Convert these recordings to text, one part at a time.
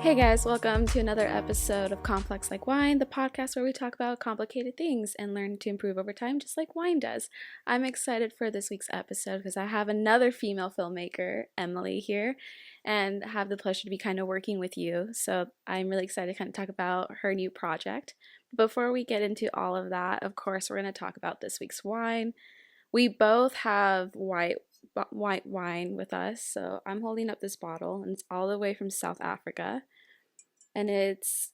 Hey guys, welcome to another episode of Complex Like Wine, the podcast where we talk about complicated things and learn to improve over time just like wine does. I'm excited for this week's episode because I have another female filmmaker, Emily, here, and have the pleasure to be kind of working with you. So I'm really excited to kind of talk about her new project. Before we get into all of that, of course, we're going to talk about this week's wine. We both have white wine with us, so I'm holding up this bottle, and it's all the way from South Africa. And it's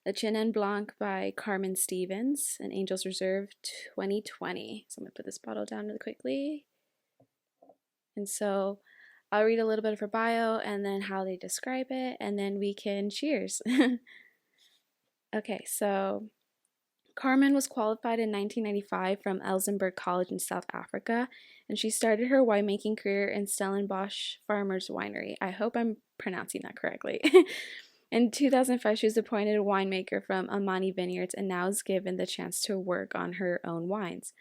the Chenin Blanc by Carmen Stevens, an Angel's Reserve 2020. So I'm going to put this bottle down really quickly. And so I'll read a little bit of her bio and then how they describe it, and then we can cheers. Okay, so Carmen was qualified in 1995 from Elsenburg College in South Africa, and she started her winemaking career in Stellenbosch Farmers Winery. I hope I'm pronouncing that correctly. In 2005, she was appointed a winemaker from Amani Vineyards and now is given the chance to work on her own wines.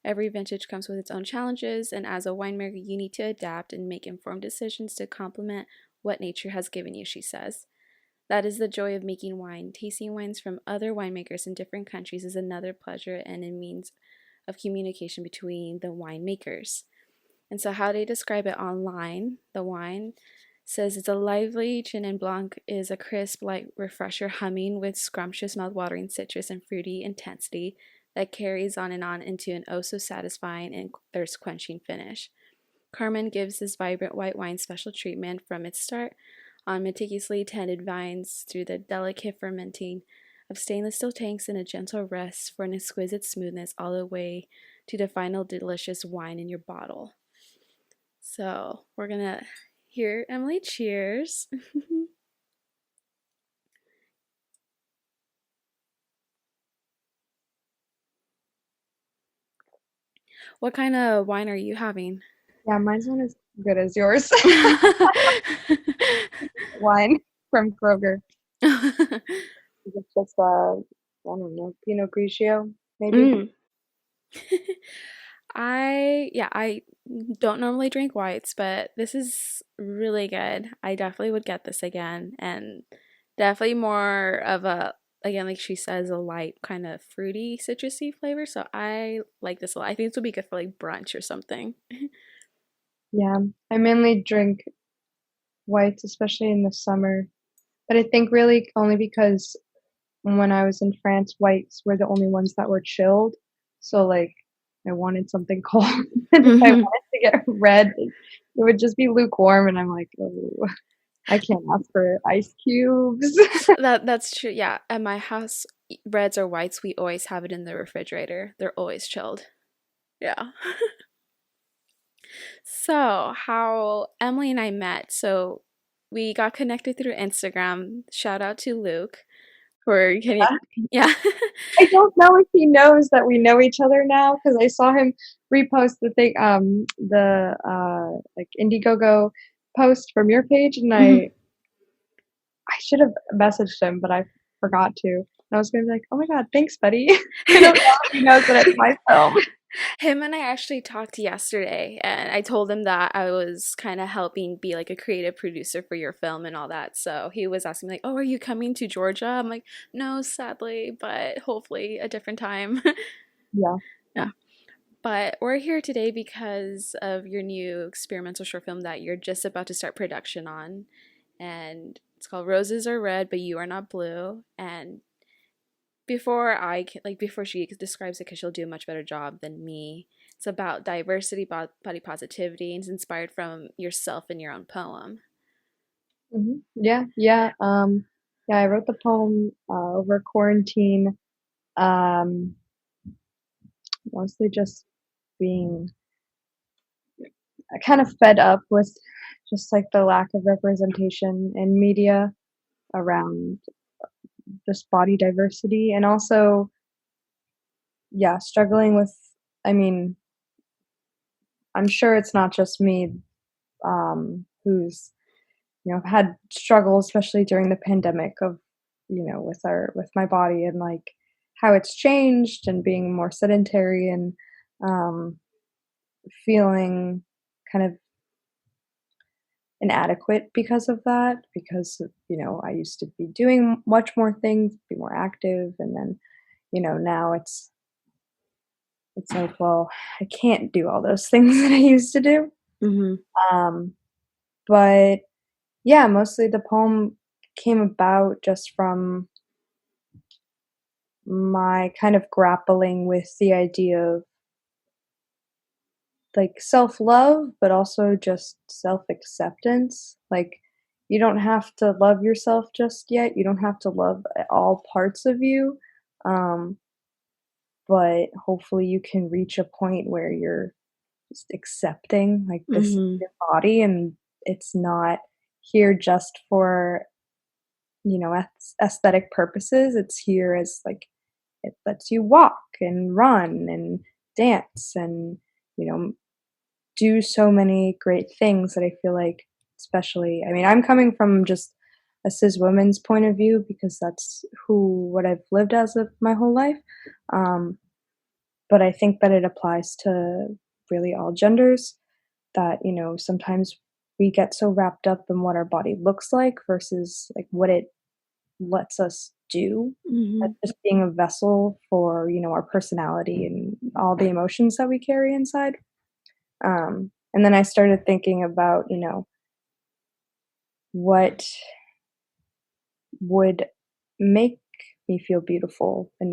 Every vintage comes with its own challenges, and as a winemaker, you need to adapt and make informed decisions to complement what nature has given you, she says. That is the joy of making wine. Tasting wines from other winemakers in different countries is another pleasure and a means of communication between the winemakers. And so how they describe it online, the wine says it's a lively Chenin Blanc is a crisp, light refresher humming with scrumptious, mouth-watering citrus and fruity intensity that carries on and on into an oh so satisfying and thirst-quenching finish. Carmen gives this vibrant white wine special treatment from its start on meticulously tended vines through the delicate fermenting of stainless steel tanks and a gentle rest for an exquisite smoothness all the way to the final delicious wine in your bottle. So we're gonna hear Emily cheers. What kind of wine are you having? Yeah, mine's not as good as yours. Wine from Kroger. It's just I don't know, Pinot Grigio, maybe. Mm. I don't normally drink whites, but this is really good. I definitely would get this again, and definitely more of a, again, like she says, a light kind of fruity citrusy flavor. So I like this a lot. I think this would be good for like brunch or something. Yeah, I mainly drink whites, especially in the summer. But I think really only because when I was in France, whites were the only ones that were chilled. So like I wanted something cold. And if I Hmm. wanted to get red, it would just be lukewarm. And I'm like, oh, I can't ask for ice cubes. That's true. Yeah, at my house, reds or whites, we always have it in the refrigerator. They're always chilled. Yeah. So, how Emily and I met. So, we got connected through Instagram. Shout out to Luke for getting, yeah. I don't know if he knows that we know each other now because I saw him repost the thing, like Indiegogo post from your page, and Mhm. I should have messaged him, but I forgot to. And I was gonna be like, "Oh my God, thanks, buddy." I don't know if he knows that it's my film. Him and I actually talked yesterday, and I told him that I was kind of helping be like a creative producer for your film and all that. So he was asking me like, "Oh, are you coming to Georgia?" I'm like, "No, sadly, but hopefully a different time." Yeah. Yeah. But we're here today because of your new experimental short film that you're just about to start production on. And it's called Roses Are Red, but You Are Not Blue. And before she describes it, because she'll do a much better job than me, it's about diversity, body positivity, and it's inspired from yourself and your own poem. Yeah, yeah. Yeah, I wrote the poem over quarantine, um, mostly just being kind of fed up with just like the lack of representation in media around just body diversity, and also yeah, struggling with, I mean, I'm sure it's not just me who's had struggles, especially during the pandemic, of with my body and like how it's changed and being more sedentary and um feeling kind of inadequate because of that, because, I used to be doing much more things, be more active, and then, now it's like, well, I can't do all those things that I used to do. Mm-hmm. Um, but yeah, mostly the poem came about just from my kind of grappling with the idea of like self-love, but also just self-acceptance. Like, you don't have to love yourself just yet. You don't have to love all parts of you. Um, but hopefully you can reach a point where you're just accepting like this is Mm-hmm. your body, and it's not here just for, aesthetic purposes. It's here as like it lets you walk and run and dance and, you know, do so many great things that I feel like, especially, I mean, I'm coming from just a cis woman's point of view because that's what I've lived as of my whole life. Um, but I think that it applies to really all genders, that, sometimes we get so wrapped up in what our body looks like versus like what it lets us do. Mm-hmm. That's just being a vessel for, our personality and all the emotions that we carry inside. And then I started thinking about, what would make me feel beautiful, and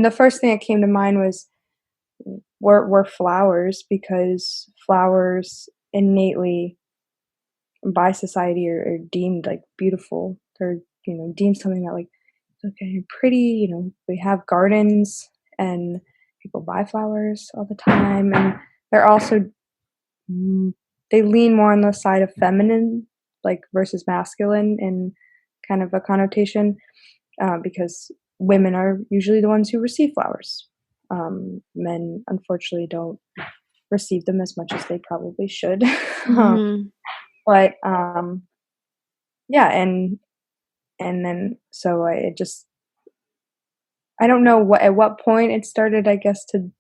the first thing that came to mind was were flowers, because flowers innately by society are deemed like beautiful. They're, deemed something that like, okay, pretty, we have gardens and people buy flowers all the time, and they're also Mm, they lean more on the side of feminine, like, versus masculine in kind of a connotation, because women are usually the ones who receive flowers. Men, unfortunately, don't receive them as much as they probably should. Um, Mm-hmm. but yeah, and then so I don't know at what point it started, I guess, to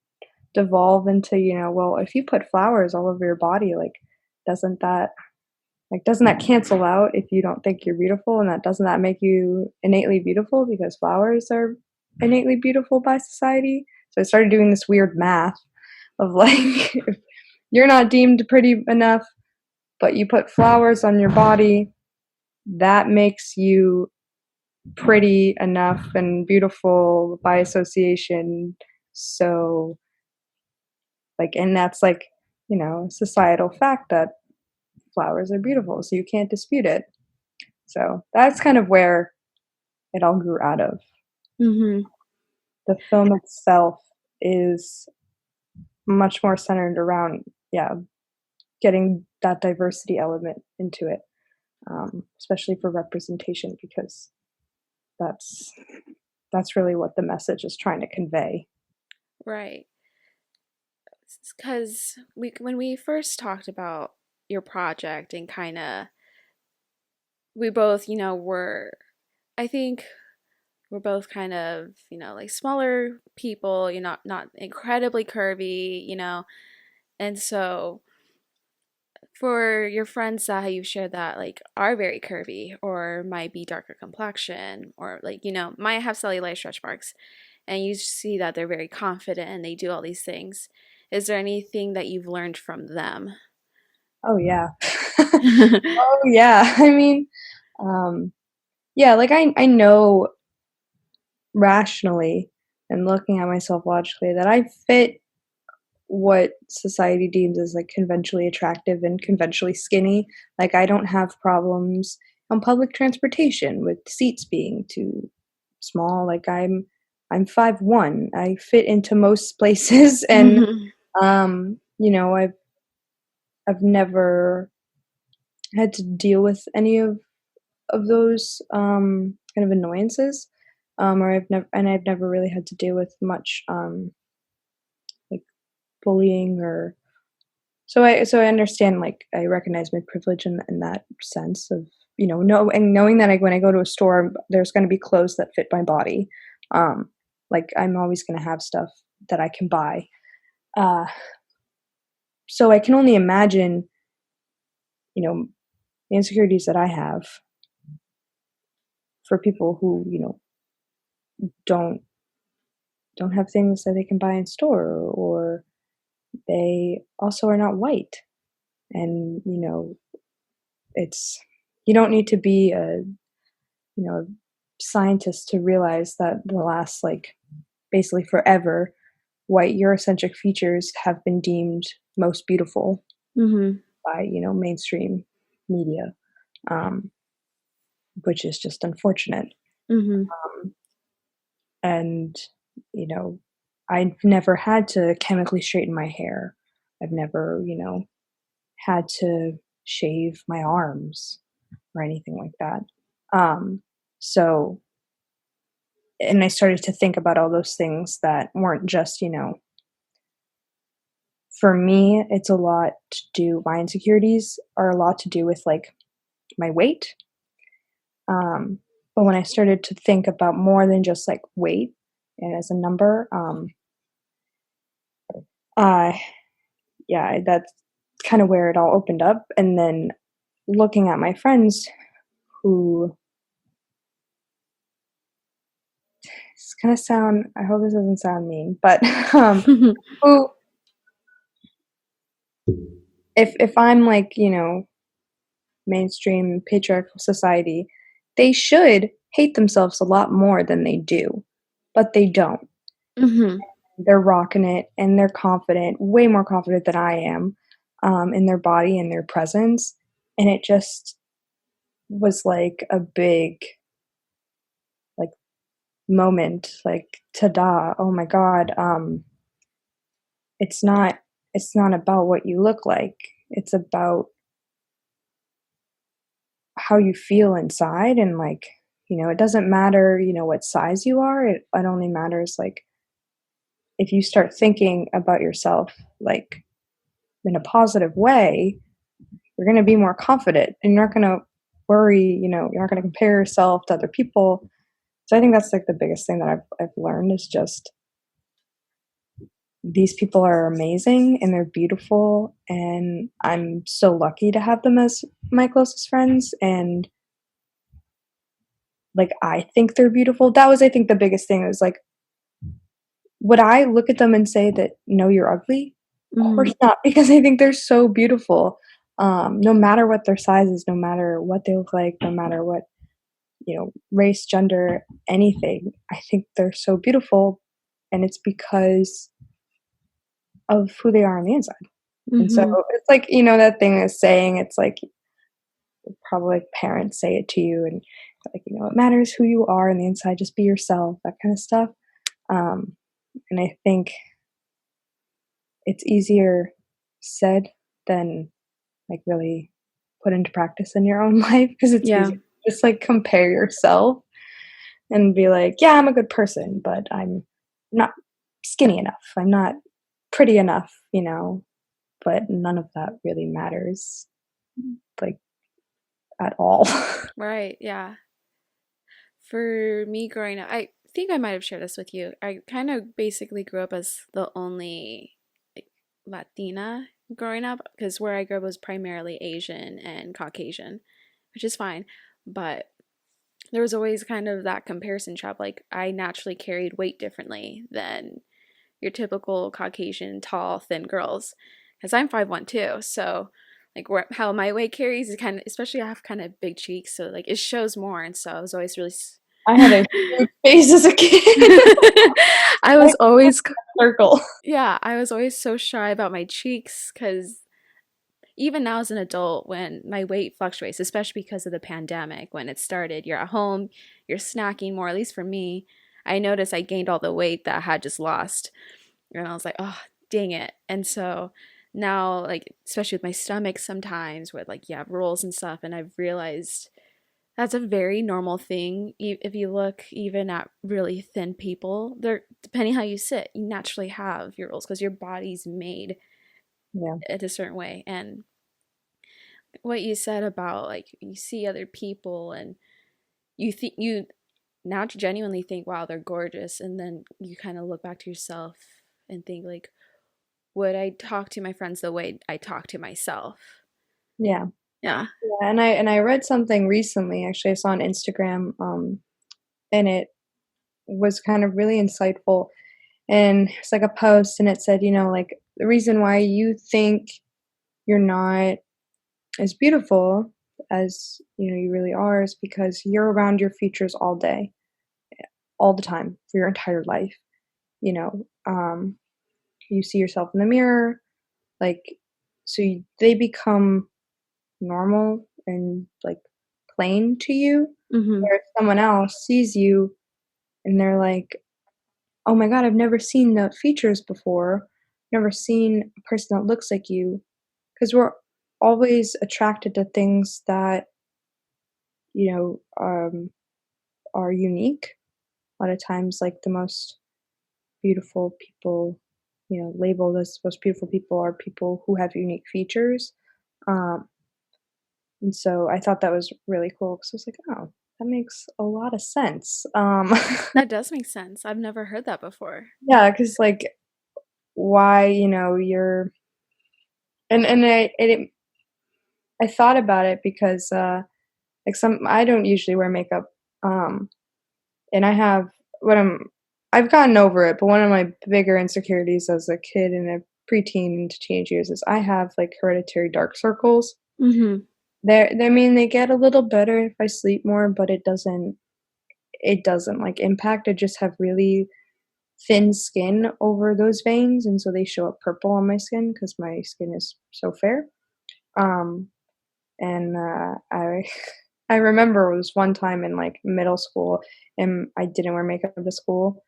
devolve into, well, if you put flowers all over your body, like, doesn't that doesn't that cancel out if you don't think you're beautiful, and that doesn't that make you innately beautiful because flowers are innately beautiful by society? So I started doing this weird math of like, if you're not deemed pretty enough, but you put flowers on your body, that makes you pretty enough and beautiful by association. So, like, and that's like, societal fact that flowers are beautiful, so you can't dispute it. So that's kind of where it all grew out of. Mm-hmm. The film itself is much more centered around, yeah, getting that diversity element into it, especially for representation, because that's that's really what the message is trying to convey. Right. Because when we first talked about your project and kind of, we both, were, I think we're both kind of, like smaller people, not incredibly curvy, and so for your friends that you've shared that like are very curvy or might be darker complexion or like, might have cellulite stretch marks, and you see that they're very confident and they do all these things. Is there anything that you've learned from them? Oh yeah. Oh yeah. I mean, um, yeah, like I know rationally and looking at myself logically that I fit what society deems as like conventionally attractive and conventionally skinny. Like, I don't have problems on public transportation with seats being too small. Like, I'm 5'1". I fit into most places, and I've never had to deal with any of those kind of annoyances. Or I've never really had to deal with much like bullying, or so I understand, like, I recognize my privilege in that sense of, knowing that when I go to a store, there's gonna be clothes that fit my body. Um, like, I'm always gonna have stuff that I can buy. Uh, so I can only imagine the insecurities that I have for people who, don't don't have things that they can buy in store, or they also are not white. And, it's you don't need to be a scientist to realize that the last, like, basically forever, white Eurocentric features have been deemed most beautiful Mm-hmm. by, mainstream media, um, which is just unfortunate. Mm-hmm. Um, and, you know, I've never had to chemically straighten my hair. I've never, had to shave my arms or anything like that. Um, so, and I started to think about all those things that weren't just, for me, it's a lot to do, my insecurities are a lot to do with like my weight. Um, but when I started to think about more than just like weight and as a number, uh, yeah, that's kind of where it all opened up. And then looking at my friends who, it's gonna sound, I hope this doesn't sound mean, but who, if I'm like, mainstream patriarchal society, they should hate themselves a lot more than they do, but they don't. Mm-hmm. They're rocking it and they're confident, way more confident than I am, in their body and their presence. And it just was like a big, like, moment, like, ta-da, oh my God. It's not, it's not about what you look like. It's about how you feel inside. And like, it doesn't matter, what size you are. It only matters like if you start thinking about yourself like in a positive way, you're going to be more confident and you're not going to worry, you're not going to compare yourself to other people. So I think that's like the biggest thing that I've learned is just these people are amazing and they're beautiful. And I'm so lucky to have them as my closest friends. And like, I think they're beautiful. That was, I think, the biggest thing. It was like, would I look at them and say that, no, you're ugly? Of Mm-hmm. course not, because I think they're so beautiful. No matter what their size is, no matter what they look like, no matter what, race, gender, anything, I think they're so beautiful. And it's because of who they are on the inside. And so Mm-hmm. it's like, that thing is saying, it's like probably like parents say it to you and like, it matters who you are on the inside, just be yourself, that kind of stuff. Um, and I think it's easier said than like really put into practice in your own life because it's Yeah. easy to just like compare yourself and be like, yeah, I'm a good person, but I'm not skinny enough. I'm not pretty enough, but none of that really matters like at all. Right. Yeah. For me growing up, I think I might have shared this with you. I kind of basically grew up as the only like Latina growing up because where I grew up was primarily Asian and Caucasian, which is fine. But there was always kind of that comparison trap. Like I naturally carried weight differently than your typical Caucasian tall, thin girls. Because I'm 5'1" too. So like how my weight carries is kind of, especially I have kind of big cheeks. So like it shows more. And so I was always really I had a huge face as a kid. I was Like always, a circle. yeah, I was always so shy about my cheeks because even now as an adult, when my weight fluctuates, especially because of the pandemic, when it started, you're at home, you're snacking more, at least for me. I noticed I gained all the weight that I had just lost. And I was like, oh, dang it. And so now, like, especially with my stomach sometimes, with like, yeah, rolls and stuff, and I've realized that's a very normal thing. If you look even at really thin people, they're depending how you sit, you naturally have your rolls because your body's made Yeah. it a certain way. And what you said about like you see other people and you think you now genuinely think, wow, they're gorgeous, and then you kind of look back to yourself and think like, would I talk to my friends the way I talk to myself? Yeah. Yeah. Yeah, and I read something recently, actually I saw on Instagram, and it was kind of really insightful. And it's like a post and it said, like the reason why you think you're not as beautiful as you really are is because you're around your features all day, all the time for your entire life. You know, you see yourself in the mirror, like they become normal and like plain to you. Mm-hmm. Where someone else sees you and they're like, "Oh my god, I've never seen the features before. Never seen a person that looks like you." Because we're always attracted to things that you know um, are unique. A lot of times, like the most beautiful people, labeled as most beautiful people are people who have unique features. Um, and so I thought that was really cool because I was like, oh, that makes a lot of sense. That does make sense. I've never heard that before. Yeah, because like why you're and I thought about it because like I don't usually wear makeup, um, and I've gotten over it, but one of my bigger insecurities as a kid and a preteen into teenage years is I have like hereditary dark circles. Mm-hmm. I mean, they get a little better if I sleep more, but it doesn't like impact. I just have really thin skin over those veins, and so they show up purple on my skin because my skin is so fair. Um, and I I remember it was one time in like middle school, and I didn't wear makeup to school,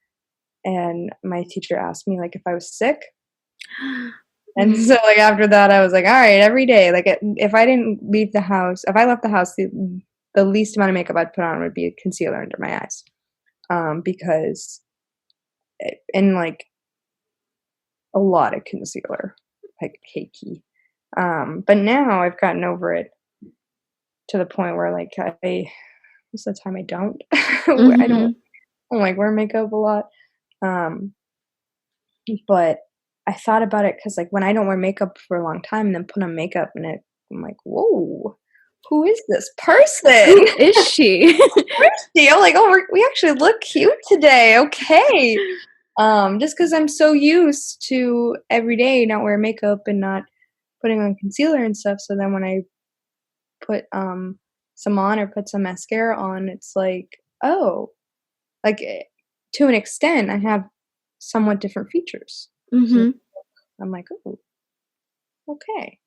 and my teacher asked me like if I was sick. And Mm-hmm. so like after that I was like, all right, every day, like if I didn't leave the house, if I left the house, the least amount of makeup I'd put on would be a concealer under my eyes. Because and like a lot of concealer, like cakey. But now I've gotten over it to the point where like most of the time I don't. I don't Mm-hmm. I don't like wear makeup a lot. Um, but I thought about it because like when I don't wear makeup for a long time and then put on makeup and I'm like, whoa, who is this person? Who is she? Where's she? I'm like, oh, we actually look cute today. Okay. Just because I'm so used to every day not wearing makeup and not putting on concealer and stuff. So then when I put some on or put some mascara on, it's like, oh, like to an extent, I have somewhat different features. So Mm-hmm. I'm like, oh, okay.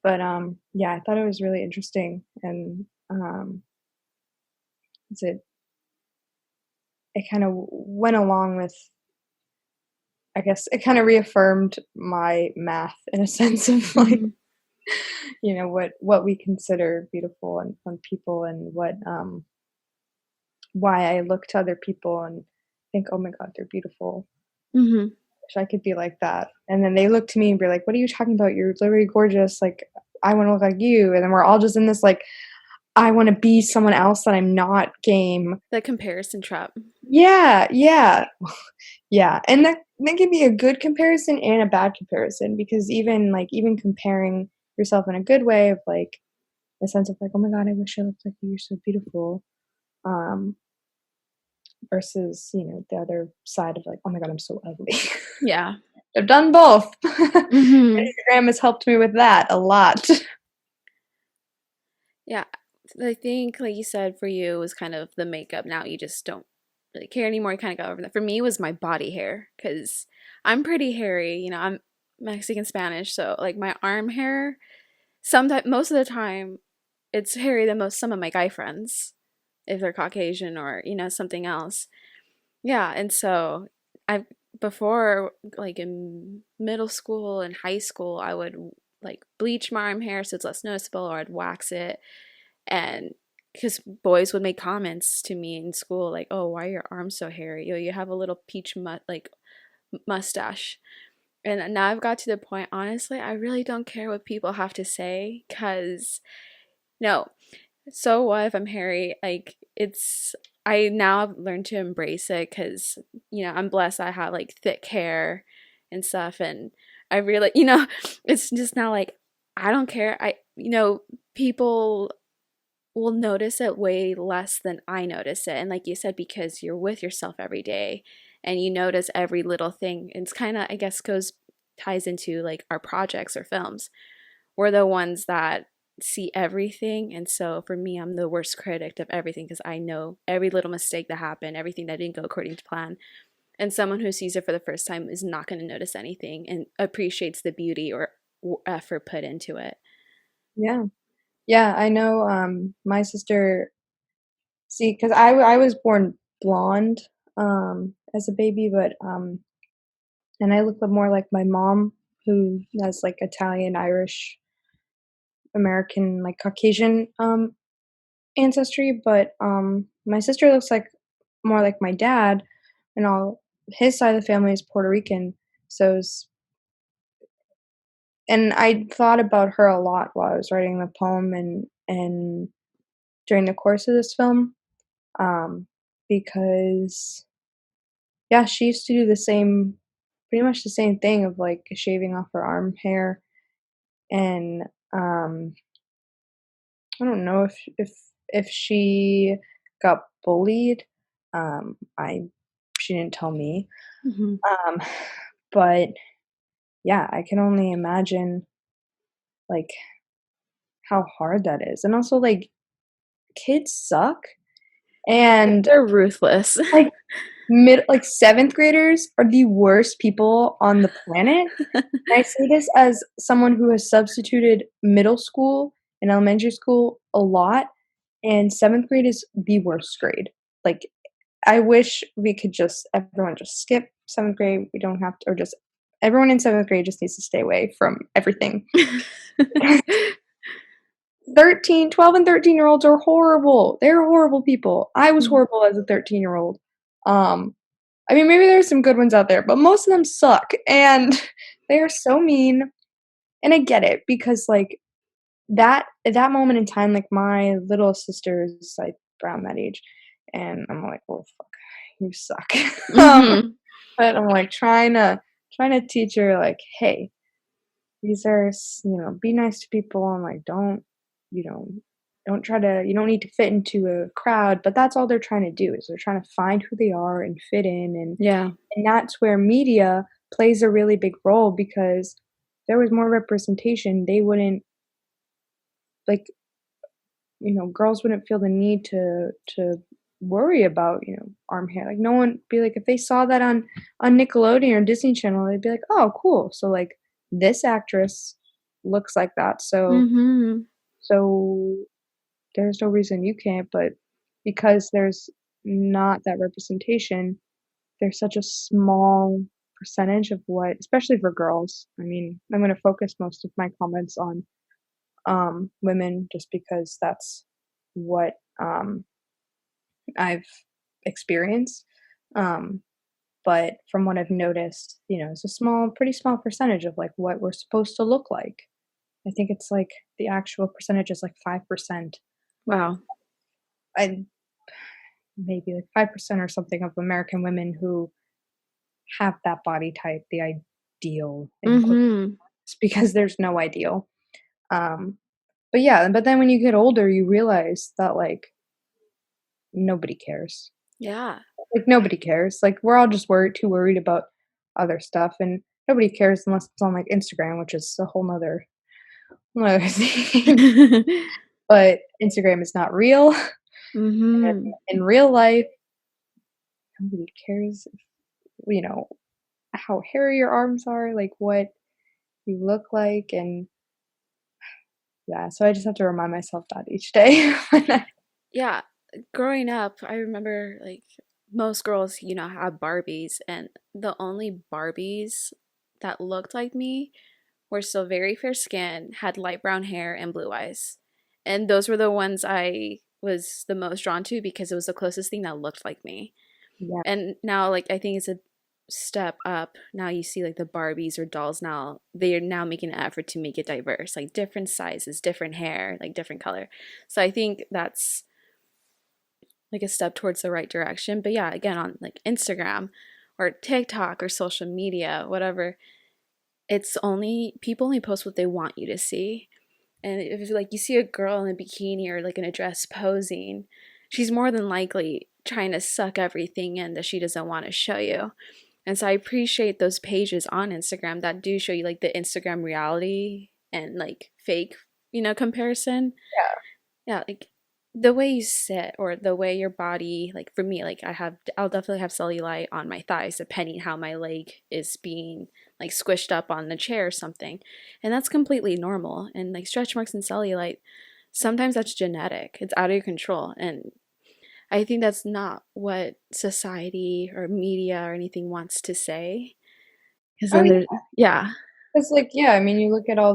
But yeah, I thought it was really interesting, and it kind of went along with. I guess it kind of reaffirmed my math in a sense of like, Mm-hmm. what we consider beautiful and on people, and what why I look to other people and think, oh my god, they're beautiful. Mm-hmm. Wish I could be like that. And then they look to me and be like, what are you talking about? You're literally gorgeous. Like, I want to look like you. And then we're all just in this like, I want to be someone else that I'm not game. The comparison trap. Yeah, yeah. Yeah. And that can be a good comparison and a bad comparison, because even comparing yourself in a good way of like a sense of like, oh my god, I wish I looked like you. You're so beautiful. Um, versus, the other side of like, oh my god, I'm so ugly. Yeah. I've done both. Mm-hmm. Instagram has helped me with that a lot. Yeah. I think, like you said, for you it was kind of the makeup. Now you just don't really care anymore. You kind of got over that. For me, it was my body hair because I'm pretty hairy. I'm Mexican Spanish, so like my arm hair, sometimes most of the time, it's hairy than some of my guy friends if they're Caucasian or something else. Yeah, and so I before like in middle school and high school, I would like bleach my arm hair so it's less noticeable, or I'd wax it. And because boys would make comments to me in school like, "Oh, why are your arms so hairy? You have a little peach mustache." And now I've got to the point, honestly, I really don't care what people have to say, because no, so what if I'm hairy? Like, I now have learned to embrace it because, I'm blessed. I have like thick hair and stuff. And I really, it's just now like, I don't care. People will notice it way less than I notice it. And like you said, because you're with yourself every day and you notice every little thing, it's kind of, I guess, ties into like our projects or films. We're the ones that see everything. And so for me, I'm the worst critic of everything because I know every little mistake that happened, everything that didn't go according to plan. And someone who sees it for the first time is not going to notice anything and appreciates the beauty or effort put into it. Yeah. Yeah, I know, my sister see, 'cause I was born blonde, as a baby, but, and I look more like my mom, who has, like, Italian, Irish, American, like, Caucasian, ancestry, but, my sister looks like more like my dad, and all his side of the family is Puerto Rican, so s and I thought about her a lot while I was writing the poem and during the course of this film, um, because, yeah, she used to do the same pretty much the same thing of, like, shaving off her arm hair, and, um, I don't know if she got bullied, I she didn't tell me, Hmm. um, but, yeah, I can only imagine, like, how hard that is, and also, like, kids suck, and, They're ruthless. like, 7th graders are the worst people on the planet. And I say this as someone who has substituted middle school and elementary school a lot, and 7th grade is the worst grade. Like, I wish we could just everyone just skip 7th grade, we don't have to, or just everyone in 7th grade just needs to stay away from everything. 12 and 13-year-olds are horrible. They're horrible people. I was horrible as a 13-year-old. Um, I mean, maybe there's some good ones out there, but most of them suck, and they are so mean, and I get it because, like, that at that moment in time, like, my little sister is, like, around that age, and I'm like, "Well, fuck, you suck." Um, Hmm. but I'm, like, trying to teach her, like, "Hey, these are be nice to people, and, like, you know, don't try to you don't need to fit into a crowd," but that's all they're trying to do is they're trying to find who they are and fit in, Yeah. and that's where media plays a really big role because if there was more representation, they wouldn't like, girls wouldn't feel the need to worry about, arm hair. Like no one be like if they saw that on Nickelodeon or Disney Channel, they'd be like, "Oh, cool. So like this actress looks like that. Hmm. So there's no reason you can't." But because there's not that representation, there's such a small percentage of what, especially for girls. I mean, I'm going to focus most of my comments on women just because that's what I've experienced. Um, but from what I've noticed, it's a pretty small percentage of like what we're supposed to look like. I think it's like the actual percentage is like 5%. Wow. I maybe like 5% or something of American women who have that body type, the ideal in quotes, Hmm. because there's no ideal. Um, but yeah, but then when you get older, you realize that like nobody cares. Yeah. Like nobody cares. Like we're all just too worried about other stuff, and nobody cares unless it's on like Instagram, which is a whole nother thing. But Instagram is not real. And Hmm. in real life, nobody cares, you know, how hairy your arms are, like what you look like, and yeah. So I just have to remind myself that each day. Yeah. Growing up, I remember like most girls, have Barbies, and the only Barbies that looked like me were still very fair skin, had light brown hair, and blue eyes. And those were the ones I was the most drawn to because it was the closest thing that looked like me. Yeah, And now, like, I think it's a step up. Now you see, like, the Barbies or dolls now, they are now making an effort to make it diverse, like different sizes, different hair, like different color. So I think that's like a step towards the right direction. But yeah, again, on like Instagram or TikTok or social media, whatever, it's only people only post what they want you to see. And if like you see a girl in a bikini or like in a dress posing, she's more than likely trying to suck everything in that she doesn't want to show you. And so I appreciate those pages on Instagram that do show you like the Instagram reality and like fake, comparison. Yeah, like the way you sit or the way your body, like for me, like I'll definitely have cellulite on my thighs depending how my leg is being like squished up on the chair or something. And that's completely normal. And like stretch marks and cellulite, sometimes that's genetic. It's out of your control. And I think that's not what society or media or anything wants to say. Because Oh then yeah, there's, yeah. it's like, yeah, I mean, you look at all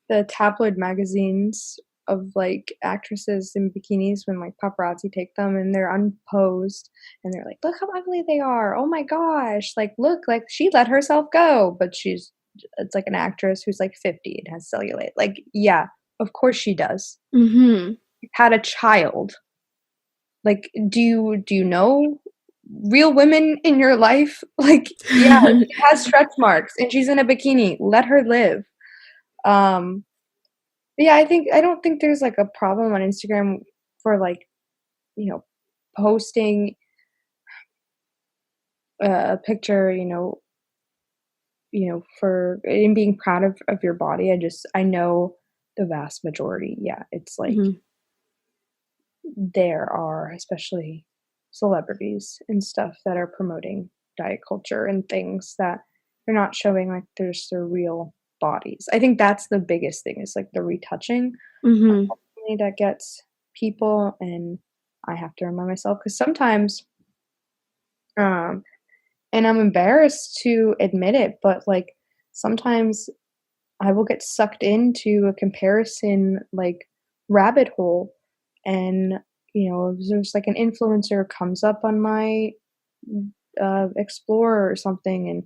the tabloid magazines of like actresses in bikinis when like paparazzi take them and they're unposed and they're like, look how ugly they are. Oh my gosh. Like, look, like she let herself go, but it's like an actress who's like 50 and has cellulite. Like, yeah, of course she does. Mm-hmm. Had a child. Like, do you know real women in your life? Like, yeah, she has stretch marks and she's in a bikini. Let her live. Um, yeah, I don't think there's like a problem on Instagram for like, you know, posting a picture, for and being proud of your body. I know the vast majority, yeah, it's like Mm-hmm. there are especially celebrities and stuff that are promoting diet culture and things that they're not showing like there's their real bodies. I think that's the biggest thing is like the retouching Mm-hmm. that gets people, and I have to remind myself because sometimes, um, and I'm embarrassed to admit it, but like sometimes I will get sucked into a comparison like rabbit hole, and there's like an influencer comes up on my Explorer or something, and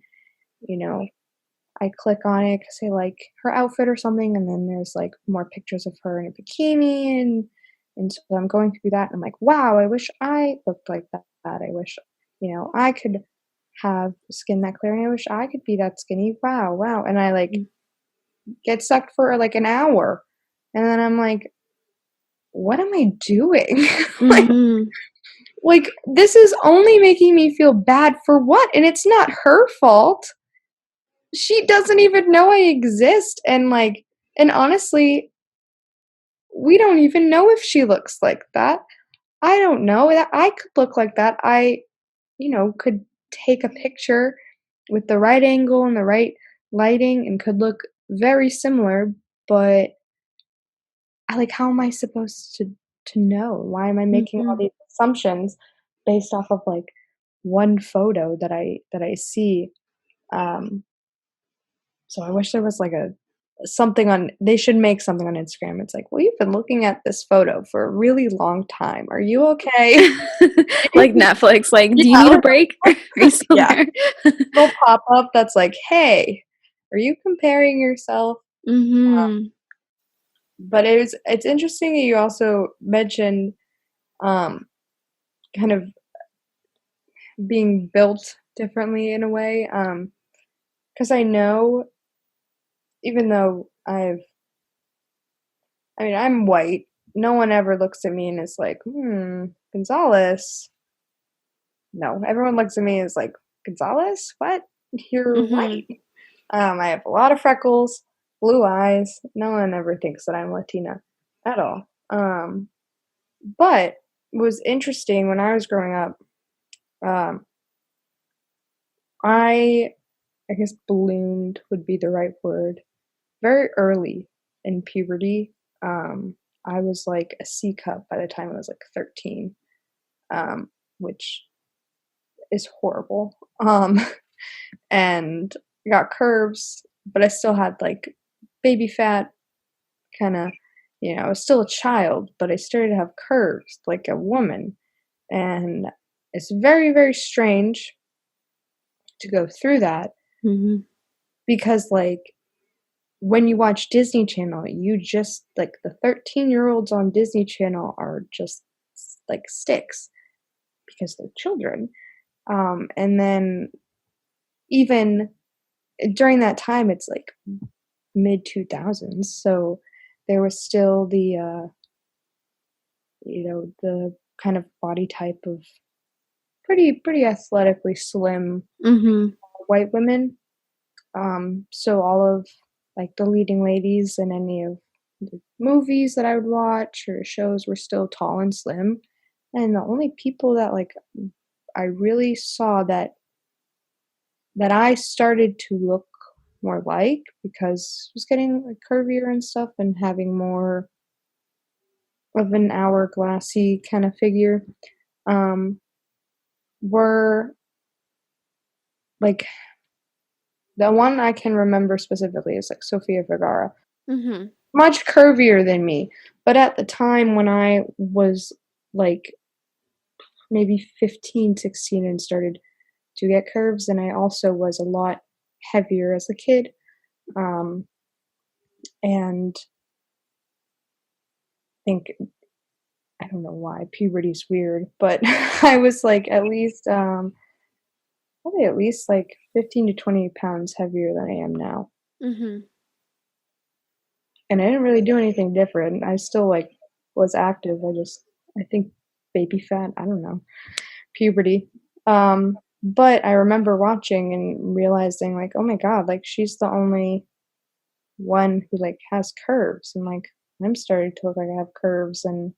you know I click on it because I like her outfit or something, and then there's like more pictures of her in a bikini, and so I'm going through that, and I'm like, wow, I wish I looked like that. I wish, I could have skin that clear, and I wish I could be that skinny. Wow, wow, and I like get sucked for like an hour, and then I'm like, what am I doing? like, Mm-hmm. like this is only making me feel bad for what? And it's not her fault. She doesn't even know I exist, and like, and honestly, we don't even know if she looks like that. I don't know that I could look like that. I, could take a picture with the right angle and the right lighting and could look very similar, but I like how am I supposed to know? Why am I making all Mm-hmm. these assumptions based off of like one photo that I see? Um, so I wish there was like a something on they should make something on Instagram. It's like, well, you've been looking at this photo for a really long time. Are you okay? Like Netflix, like, do you Yeah, need a like break? Are you still yeah, there? little pop up that's like, hey, are you comparing yourself? Mm-hmm. But it's interesting that you also mentioned um kind of being built differently in a way. Because I know, even though I mean, I'm white, no one ever looks at me and is like, Gonzalez. No, everyone looks at me and is like, Gonzalez? What? You're Mm-hmm. white. I have a lot of freckles, blue eyes. No one ever thinks that I'm Latina at all. But it was interesting when I was growing up. Um, I I guess bloomed would be the right word. Very early in puberty. I was like a C cup by the time I was like 13, which is horrible. And I got curves, but I still had like baby fat, kind of, I was still a child, but I started to have curves like a woman. And it's very, very strange to go through that Mm-hmm. because, like, when you watch Disney Channel, you just like the 13-year-olds on Disney Channel are just like sticks because they're children. And then even during that time, it's like mid 2000s, so there was still the the kind of body type of pretty athletically slim Mhm. white women. So all of like the leading ladies in any of the movies that I would watch or shows were still tall and slim. And the only people that like I really saw that I started to look more like because I was getting like curvier and stuff and having more of an hourglassy kind of figure, um, were like the one I can remember specifically is like Sofia Vergara. Mhm. Much curvier than me. But at the time when I was like maybe 15, 16 and started to get curves, and I also was a lot heavier as a kid. Um, and I think, I don't know why, puberty's weird, but I was like at least, probably at least like 15 to 20 pounds heavier than I am now. Mhm. And I didn't really do anything different. I still like was active. I think baby fat, I don't know, puberty. But I remember watching and realizing like, oh my God, like she's the only one who like has curves, and like I'm starting to look like I have curves, and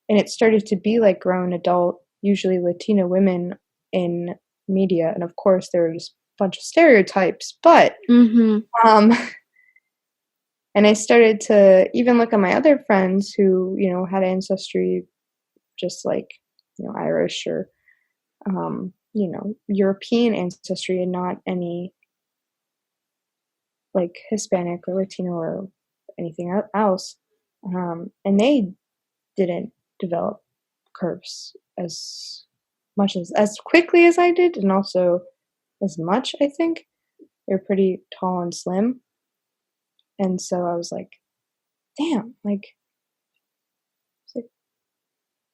it started to be like grown adult, usually Latina women in media. And of course there were just a bunch of stereotypes, but Mhm. um and I started to even look at my other friends who, had ancestry just like, Irish or European ancestry and not any like Hispanic or Latino or anything else. And they didn't develop curves as quickly as I did, and also as much, I think. They're pretty tall and slim. And so I was like, damn, like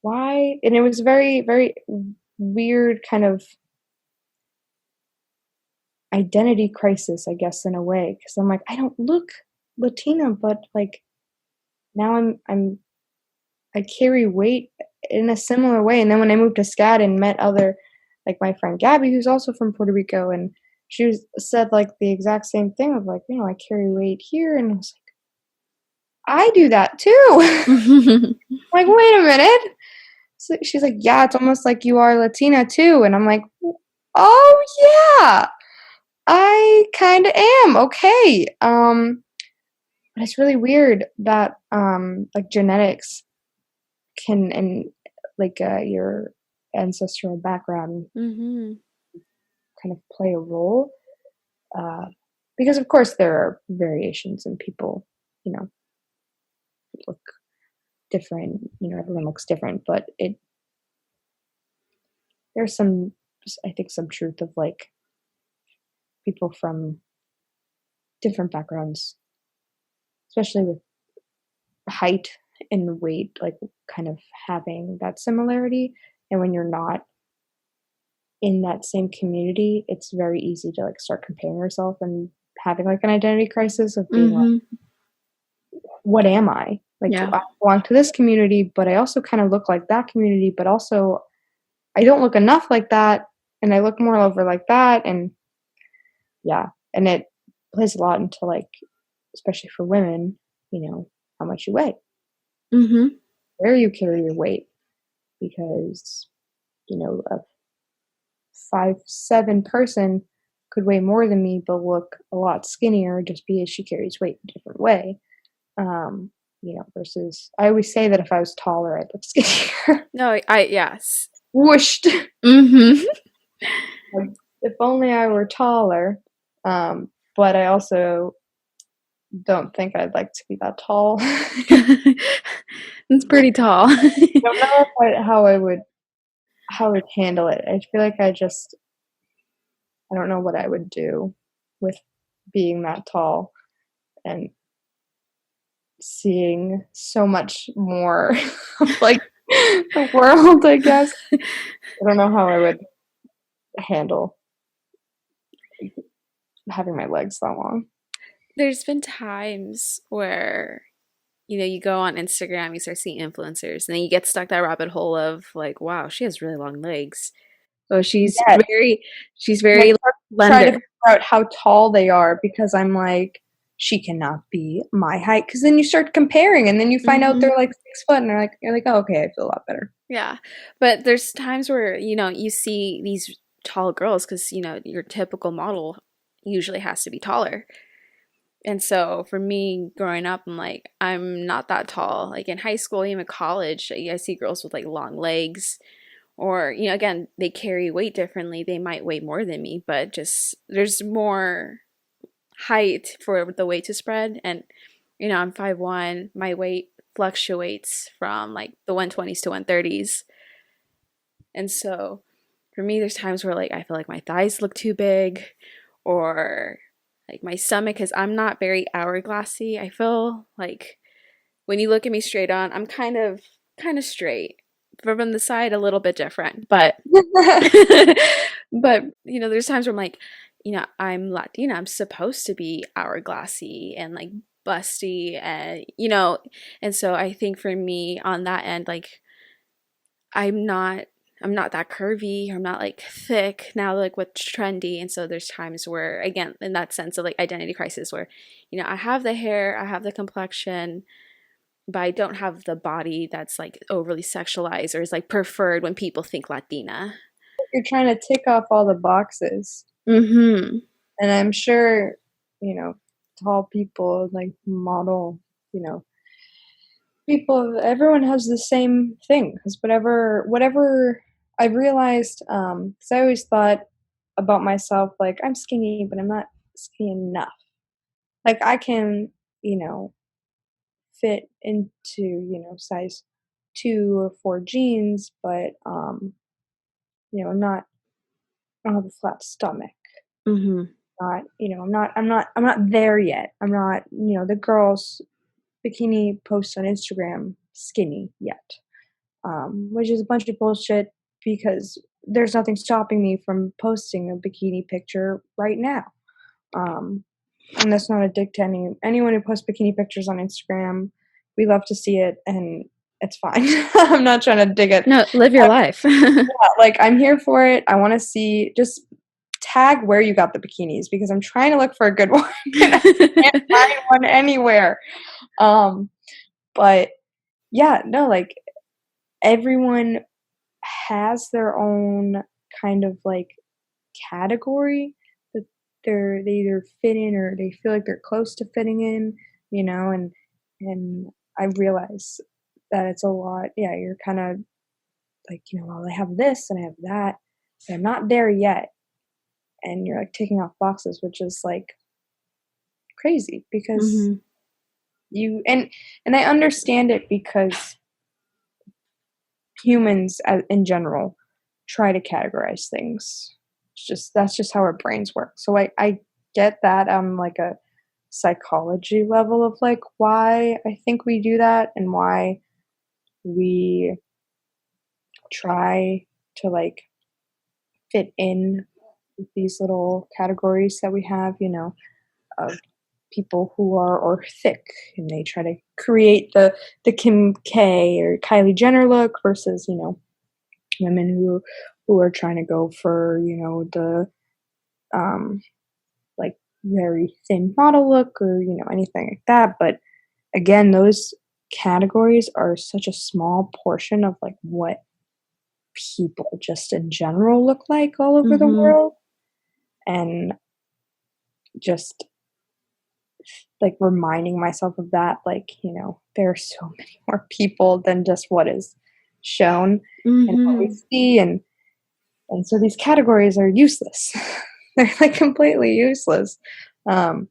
why? And it was very, very weird kind of identity crisis, I guess, in a way, because I'm like, I don't look Latina, but like now I carry weight in a similar way. And then when I moved to SCAD and met other, like my friend Gabby, who's also from Puerto Rico, and said like the exact same thing of like, I carry weight here, and I was like, I do that too. Like, wait a minute. So she's like, yeah, it's almost like you are Latina too, and I'm like, oh yeah, I kind of am. Okay. But it's really weird that like genetics can, and like your ancestral background Mhm. kind of play a role, uh, because of course there are variations in people, look different, everyone looks different, but there's some, I think, some truth of like people from different backgrounds, especially with height and weight, like kind of having that similarity. And when you're not in that same community, it's very easy to like start comparing yourself and having like an identity crisis of being like, Mhm. what am I? Like, Yeah. I belong to this community, but I also kind of look like that community, but also I don't look enough like that, and I look more over like that. And yeah, and it plays a lot into like, especially for women, how much you weigh, Mhm. where you carry your weight, because, a 5'7" person could weigh more than me, but look a lot skinnier just because she carries weight a different way. Versus I always say that if I was taller, I'd look skinnier. No, yes. Whooshed. Mhm. Like, if only I were taller. But I also don't think I'd like to be that tall. I It's pretty tall. don't know how I would handle it. I feel like I don't know what I would do with being that tall and seeing so much more of like the world, I guess. I don't know how I would handle having my legs that long. There's been times where, you go on Instagram, you start seeing influencers, and then you get stuck that rabbit hole of like, wow, she has really long legs. Oh, Yes. she's And I very try to slender. figure out how tall they are because I'm like, she cannot be my height. Because then you start comparing, and then you find out Hmm. they're like 6 foot, and you're like, oh, okay, I feel a lot better. Yeah. But there's times where, you see these tall girls because, your typical model usually has to be taller. And so for me growing up, I'm like, I'm not that tall. Like in high school, even college, I see girls with like long legs, or, again, they carry weight differently. They might weigh more than me, but just there's more height for the weight to spread. And, I'm 5'1". My weight fluctuates from like the 120s to 130s. And so for me, there's times where like I feel like my thighs look too big, or like my stomach, because I'm not very hourglassy. I feel like when you look at me straight on, I'm kind of straight. From the side, a little bit different, but but there's times where I'm like, I'm Latina. I'm supposed to be hourglassy and like busty, and so I think for me on that end, like I'm not I'm not that curvy. I'm not like thick now, like what's trendy. And so there's times where, again, in that sense of like identity crisis, where, I have the hair, I have the complexion, but I don't have the body that's like overly sexualized or is like preferred when people think Latina. You're trying to tick off all the boxes. Mm-hmm. And I'm sure, you know, tall people like model, you know, people, everyone has the same thing. Because whatever I've realized, because I always thought about myself, like, I'm skinny, but I'm not skinny enough. Like, I can, you know, fit into, size 2 or 4 jeans, but, I'm not, I don't have a flat stomach. Mm-hmm. Not, I'm not there yet. I'm not, the girls bikini posts on Instagram skinny yet, which is a bunch of bullshit because there's nothing stopping me from posting a bikini picture right now. Um, and that's not a dig to anyone who posts bikini pictures on Instagram. We love to see it, and it's fine. I'm not trying to dig it. No, live your life. Like, I'm here for it. I want to see, just tag where you got the bikinis because I'm trying to look for a good one. And I can't find one anywhere. Um, but yeah, no, like, everyone has their own kind of like category that they either fit in or they feel like they're close to fitting in, and I realize that it's a lot. Yeah, you're kind of like, well, I have this and I have that, but I'm not there yet. And you're like ticking off boxes, which is like crazy because Mm-hmm. you and I understand it because humans in general try to categorize things. That's just how our brains work. So I get that on like a psychology level of like why I think we do that and why we try to like fit in with these little categories that we have, of people who are or thick, and they try to create the Kim K or Kylie Jenner look versus, women who are trying to go for, the um like very thin model look or, anything like that. But again, those categories are such a small portion of like what people just in general look like all over the Mm-hmm. world. And just like reminding myself of that, like, there are so many more people than just what is shown and what we Mm-hmm. see. And so these categories are useless. They're like completely useless. Um,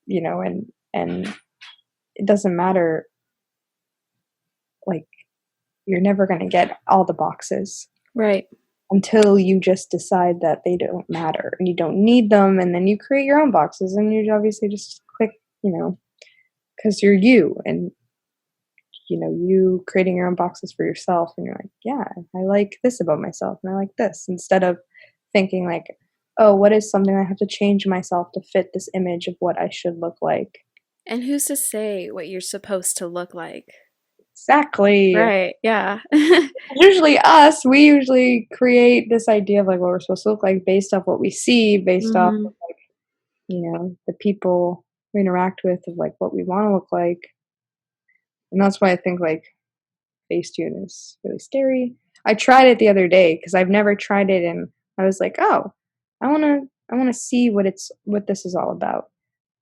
and it doesn't matter, like, you're never going to get all the boxes Right. until you just decide that they don't matter and you don't need them, and then you create your own boxes and you obviously just click, because you're you, and you creating your own boxes for yourself, and you're like, yeah, I like this about myself and I like this, instead of thinking like, oh, what is something I have to change myself to fit this image of what I should look like? And who's to say what you're supposed to look like? Exactly. Right, yeah. Usually us, we usually create this idea of like what we're supposed to look like based off what we see, based off Hmm. of like, the people we interact with of like what we want to look like. And that's why I think like Facetune is really scary. I tried it the other day because I've never tried it, and I was like, oh, I wanna see what this is all about.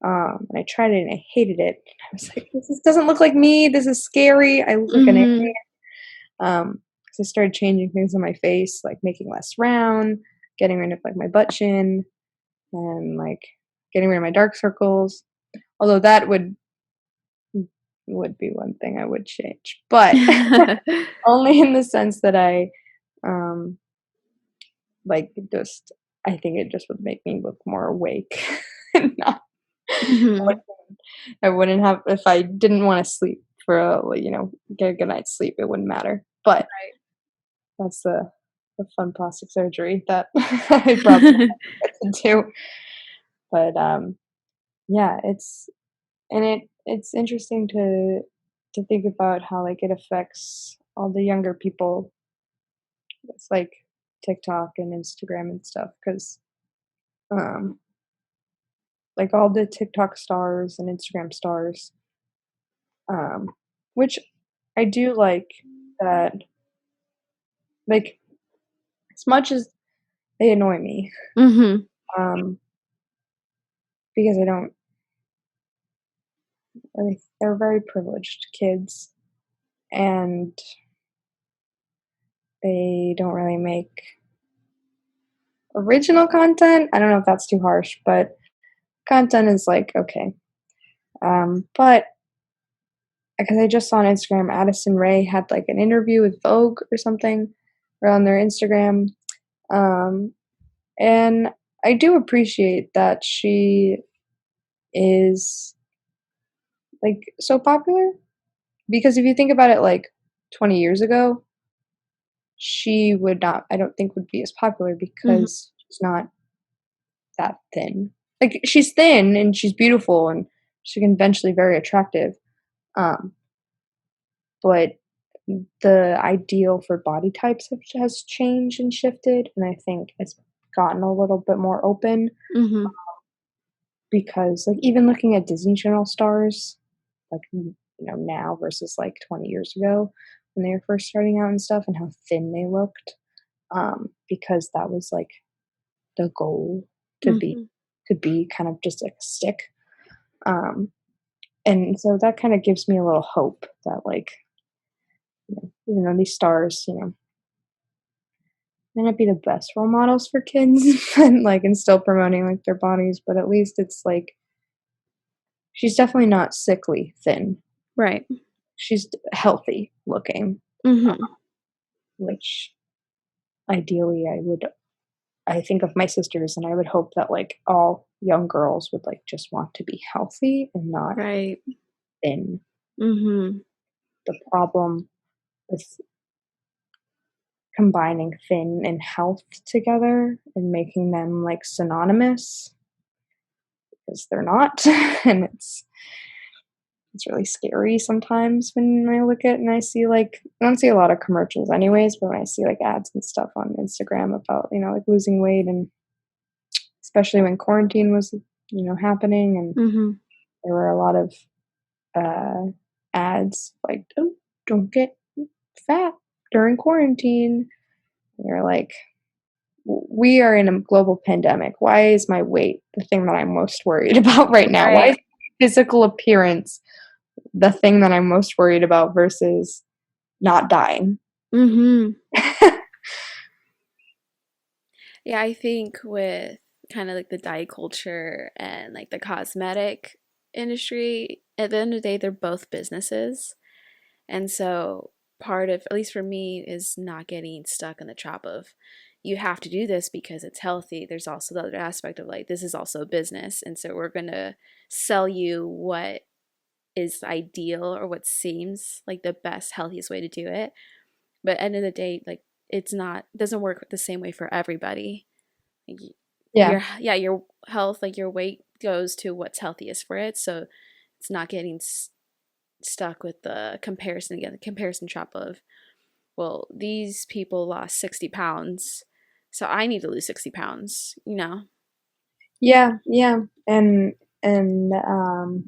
And I tried it and I hated it. I was like, this doesn't look like me. This is scary. I look like an Hmm. because I started changing things on my face, like making less round, getting rid of like my butt chin, and like getting rid of my dark circles. Although that would be one thing I would change, but only in the sense that um, like just I think it just would make me look more awake. And not, Hmm. I wouldn't have if I didn't want to sleep for get a good night's sleep. It wouldn't matter. But that's the fun plastic surgery that I probably get to do. But yeah, it's interesting to think about how like it affects all the younger people. It's like TikTok and Instagram and stuff because um like all the TikTok stars and Instagram stars, um, which I do like that. Like as much as they annoy me, Hmm. um, because I don't really, they're very privileged kids, and they don't really make original content. I don't know if that's too harsh, but content is like okay. But because I just saw on Instagram, Addison Rae had like an interview with Vogue or something, or on their Instagram, um, and I do appreciate that she is like so popular because if you think about it, like 20 years ago, she would not, I don't think, would be as popular Hmm. because she's not that thin. Like she's thin and she's beautiful and she can eventually very attractive. Um, but the ideal for body types has changed and shifted, and I think it's gotten a little bit more open Hmm. because, like, even looking at Disney Channel stars, like now versus like 20 years ago when they were first starting out and stuff, and how thin they looked, because that was like the goal to be Hmm. to be kind of just like a stick. Um, and so that kind of gives me a little hope that like even though these stars, may not be the best role models for kids and still promoting like their bodies, but at least it's like she's definitely not sickly thin. Right. She's healthy looking, Hmm. which ideally I think of my sisters and I would hope that like all young girls would like just want to be healthy and not Right. thin. Hmm. The problem with combining thin and health together and making them like synonymous because they're not and it's really scary sometimes when I look at and I see like I don't see a lot of commercials anyways, but when I see like ads and stuff on Instagram about, like losing weight and especially when quarantine was, happening and Hmm. there were a lot of uh ads like don't get fat during quarantine. And you're like we are in a global pandemic. Why is my weight the thing that I'm most worried about right now? Why Right. is physical appearance the thing that I'm most worried about versus not dying? Hmm. Yeah, I think with kind of like the diet culture and like the cosmetic industry, at the end of the day, they're both businesses. And so part of, at least for me, is not getting stuck in the trap of you have to do this because it's healthy. There's also the other aspect of like, this is also a business. And so we're going to sell you what is ideal or what seems like the best, healthiest way to do it. But at the end of the day, like, it's not, it doesn't work the same way for everybody. Like, Yeah. your health, like your weight goes to what's healthiest for it. So it's not getting stuck with the comparison again, the comparison trap of, well, these people lost 60 pounds, so I need to lose 60 pounds, you know? Yeah, yeah. And everyone,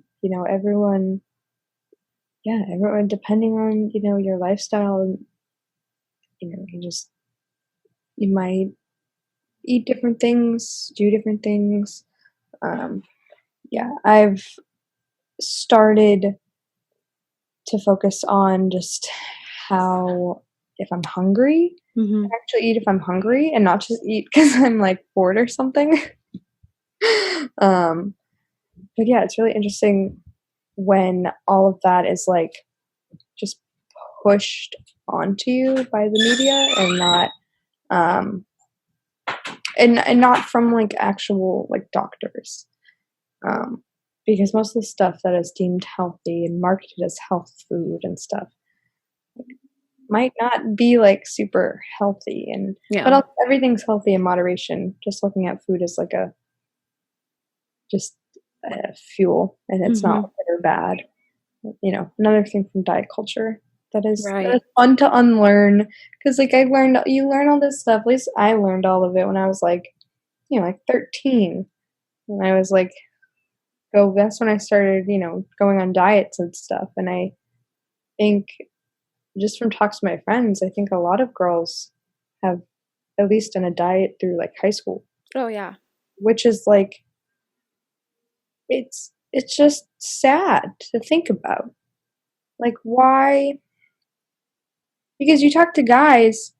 yeah, everyone, depending on, your lifestyle, you might eat different things, do different things. Um, yeah, I've started to focus on just how, if I'm hungry, Mm-hmm. actually eat if I'm hungry and not just eat because I'm like bored or something. um, but yeah, it's really interesting when all of that is like just pushed onto you by the media and not um and not from like actual like doctors. Um because most of the stuff that is deemed healthy and marketed as health food and stuff might not be like super healthy, and but Yeah. also everything's healthy in moderation. Just looking at food as like a just fuel, and it's not Mm-hmm. good or bad. Another thing from diet culture that is Right. fun to unlearn, because like you learn all this stuff. At least I learned all of it when I was like, like 13. And I was like, that's when I started, going on diets and stuff. And I think just from talks to my friends, I think a lot of girls have at least done a diet through like high school, Oh, yeah. which is like it's just sad to think about. Like why? Because you talk to guys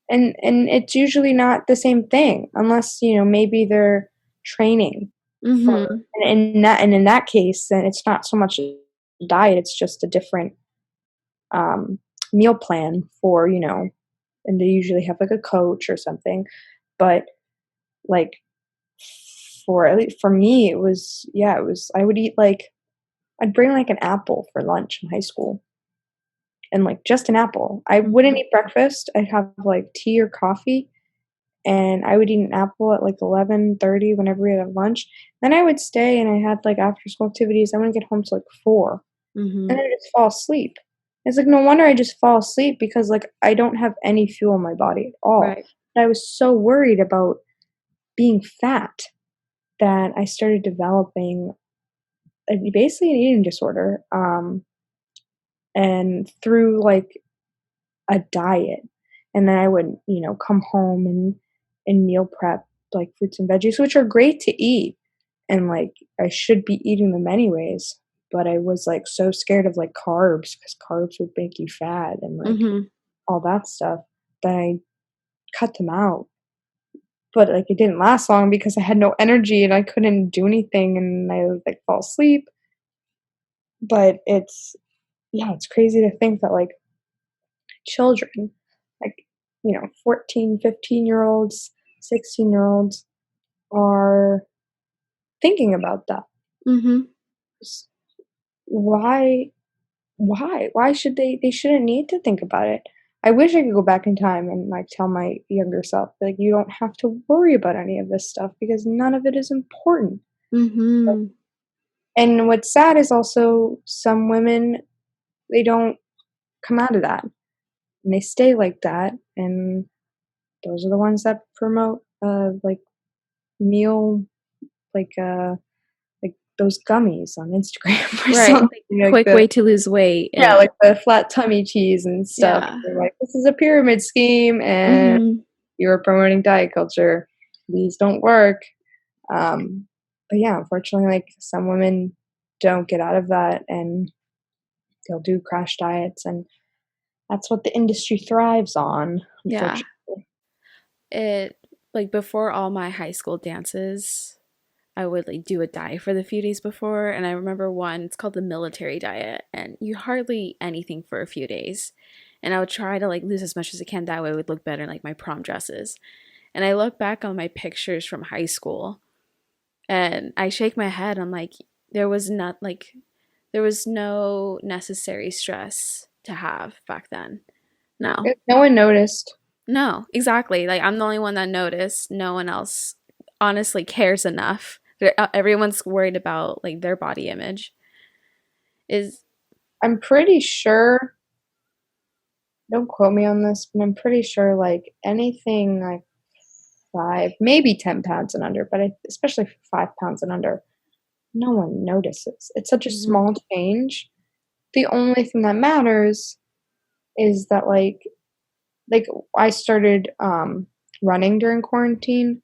and it's usually not the same thing unless, maybe they're training for, Mm-hmm. and in that case, then it's not so much a diet, it's just a different um, meal plan for, and they usually have like a coach or something. But like for at least for me, it was, yeah, it was, I would eat like, I'd bring like an apple for lunch in high school, and like just an apple. I wouldn't Mm-hmm. eat breakfast. I'd have like tea or coffee, and I would eat an apple at like 11:30 whenever we had lunch. Then I would stay and I had like after school activities. I wouldn't get home till like 4, Mm-hmm. and then I just fall asleep. It's like no wonder I just fall asleep because like I don't have any fuel in my body at all. Right. I was so worried about being fat that I started developing basically an eating disorder. And through like a diet, and then I would, come home and meal prep like fruits and veggies, which are great to eat, and like I should be eating them anyways. But I was like so scared of like carbs because carbs would make you fat and like Mm-hmm. all that stuff that I cut them out. But like it didn't last long because I had no energy and I couldn't do anything and I would like fall asleep. But it's crazy to think that like children, like, 14, 15-year olds, 16-year olds are thinking about that. Mm-hmm. S- Why? Why should they shouldn't need to think about it. I wish I could go back in time and like tell my younger self, like, you don't have to worry about any of this stuff because none of it is important. Mm-hmm. And what's sad is also some women, they don't come out of that and they stay like that, and those are the ones that promote like meal, like like those gummies on Instagram or Right. something, Like like quick way to lose weight yeah, and like the flat tummy teas and stuff. yeah. They're like, this is a pyramid scheme and Mm-hmm. you're promoting diet culture. These don't work. But yeah, unfortunately, like some women don't get out of that and they'll do crash diets, and that's what the industry thrives on, Yeah. unfortunately. It like before all my high school dances, I would like do a diet for the few days before, and I remember one, it's called the military diet, and you hardly eat anything for a few days. And I would try to like lose as much as I can, that way it would look better in like my prom dresses. And I look back on my pictures from high school and I shake my head. I'm like, there was not like there was no necessary stress to have back then. No. No one noticed. No, exactly. Like I'm the only one that noticed. No one else honestly cares enough. Everyone's worried about like their body image. Is I'm pretty sure, don't quote me on this, but I'm pretty sure like anything like 5, maybe 10 pounds and under, but especially for 5 pounds and under, no one notices. It's such a Mhm. small change. The only thing that matters is that like I started running during quarantine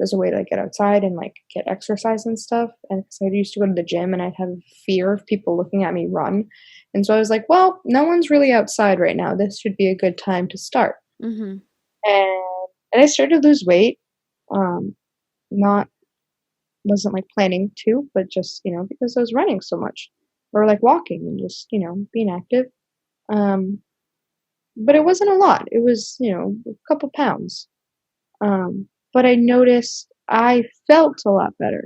as a way to like get outside and like get exercise and stuff. And because I used to go to the gym and I'd have fear of people looking at me run. And so I was like, well, no one's really outside right now. This should be a good time to start. Mhm. And and I started to lose weight. Um, not wasn't like planning to, but just, because I was running so much or like walking and just, being active. Um, but it wasn't a lot. It was, a couple pounds. But I noticed I felt a lot better.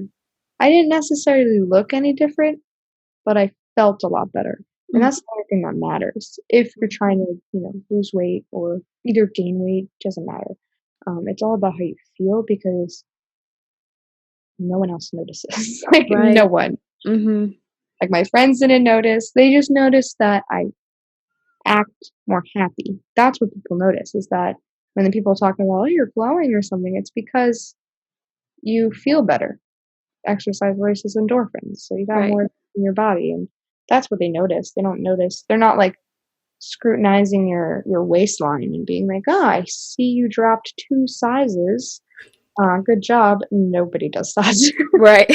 I didn't necessarily look any different, but I felt a lot better. And Mhm. that's the only thing that matters. If you're trying to, lose weight or either gain weight, doesn't matter. It's all about how you feel because no one else notices. Like no Right. one. Mhm. Like my friends didn't notice. They just noticed that I act more happy. That's what people notice is that when the people talk about, oh, you're glowing or something, it's because you feel better. Exercise releases endorphins, so you got Right. more in your body, and that's what they notice. They don't notice. They're not like scrutinizing your waistline and being like, "Oh, I see you dropped 2 sizes. Good job." Nobody does that. Right.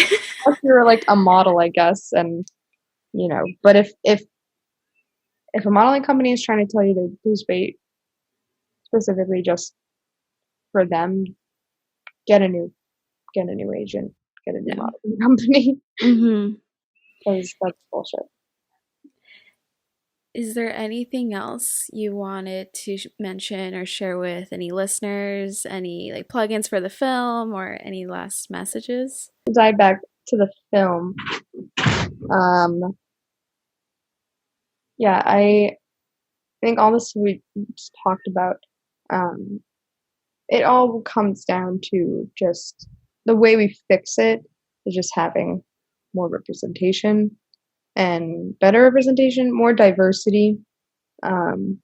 Unless you're like a model, I guess, and But if a modeling company is trying to tell you to lose weight specifically just for them, get a new get a new agent, get a new Yeah. modeling company Mhm. because that's bullshit. Is there anything else you wanted to mention or share with any listeners? Any like plugins for the film or any last messages? Dive back to the film. Um, yeah, I think all this we just talked about, um, it all comes down to just the way we fix it is just having more representation and better representation, more diversity. Um,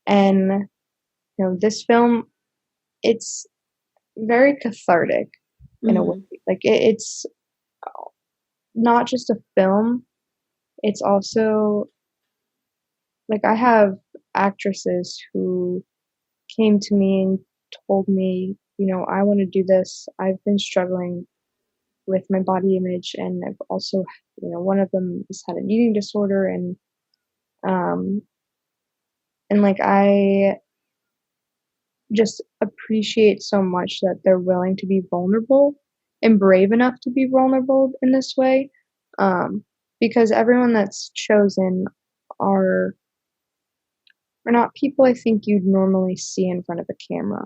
and this film, it's very cathartic in a way. Mhm. Like it's not just a film; it's also like I have actresses who came to me and told me, I want to do this. I've been struggling with my body image, and I've also, one of them has had an eating disorder, um, and like I just appreciate so much that they're willing to be vulnerable and brave enough to be vulnerable in this way, um, because everyone that's chosen are are not people I think you'd normally see in front of a camera,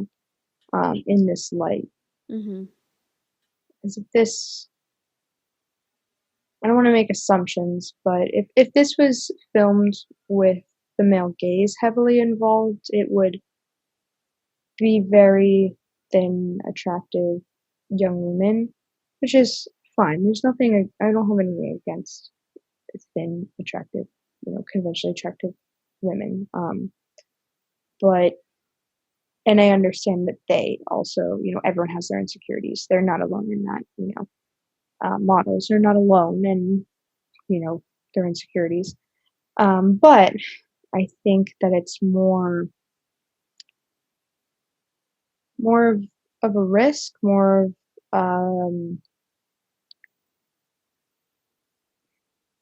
in this light. Mhm. As if this I don't want to make assumptions, but if this was filmed with the male gaze heavily involved, it would be very thin, attractive young women, which is fine. There's nothing I don't have anything against thin, attractive, conventionally attractive women. But and I understand that they also, everyone has their insecurities. They're not alone in that. Models are not alone in their insecurities. But I think that it's more of a risk, more of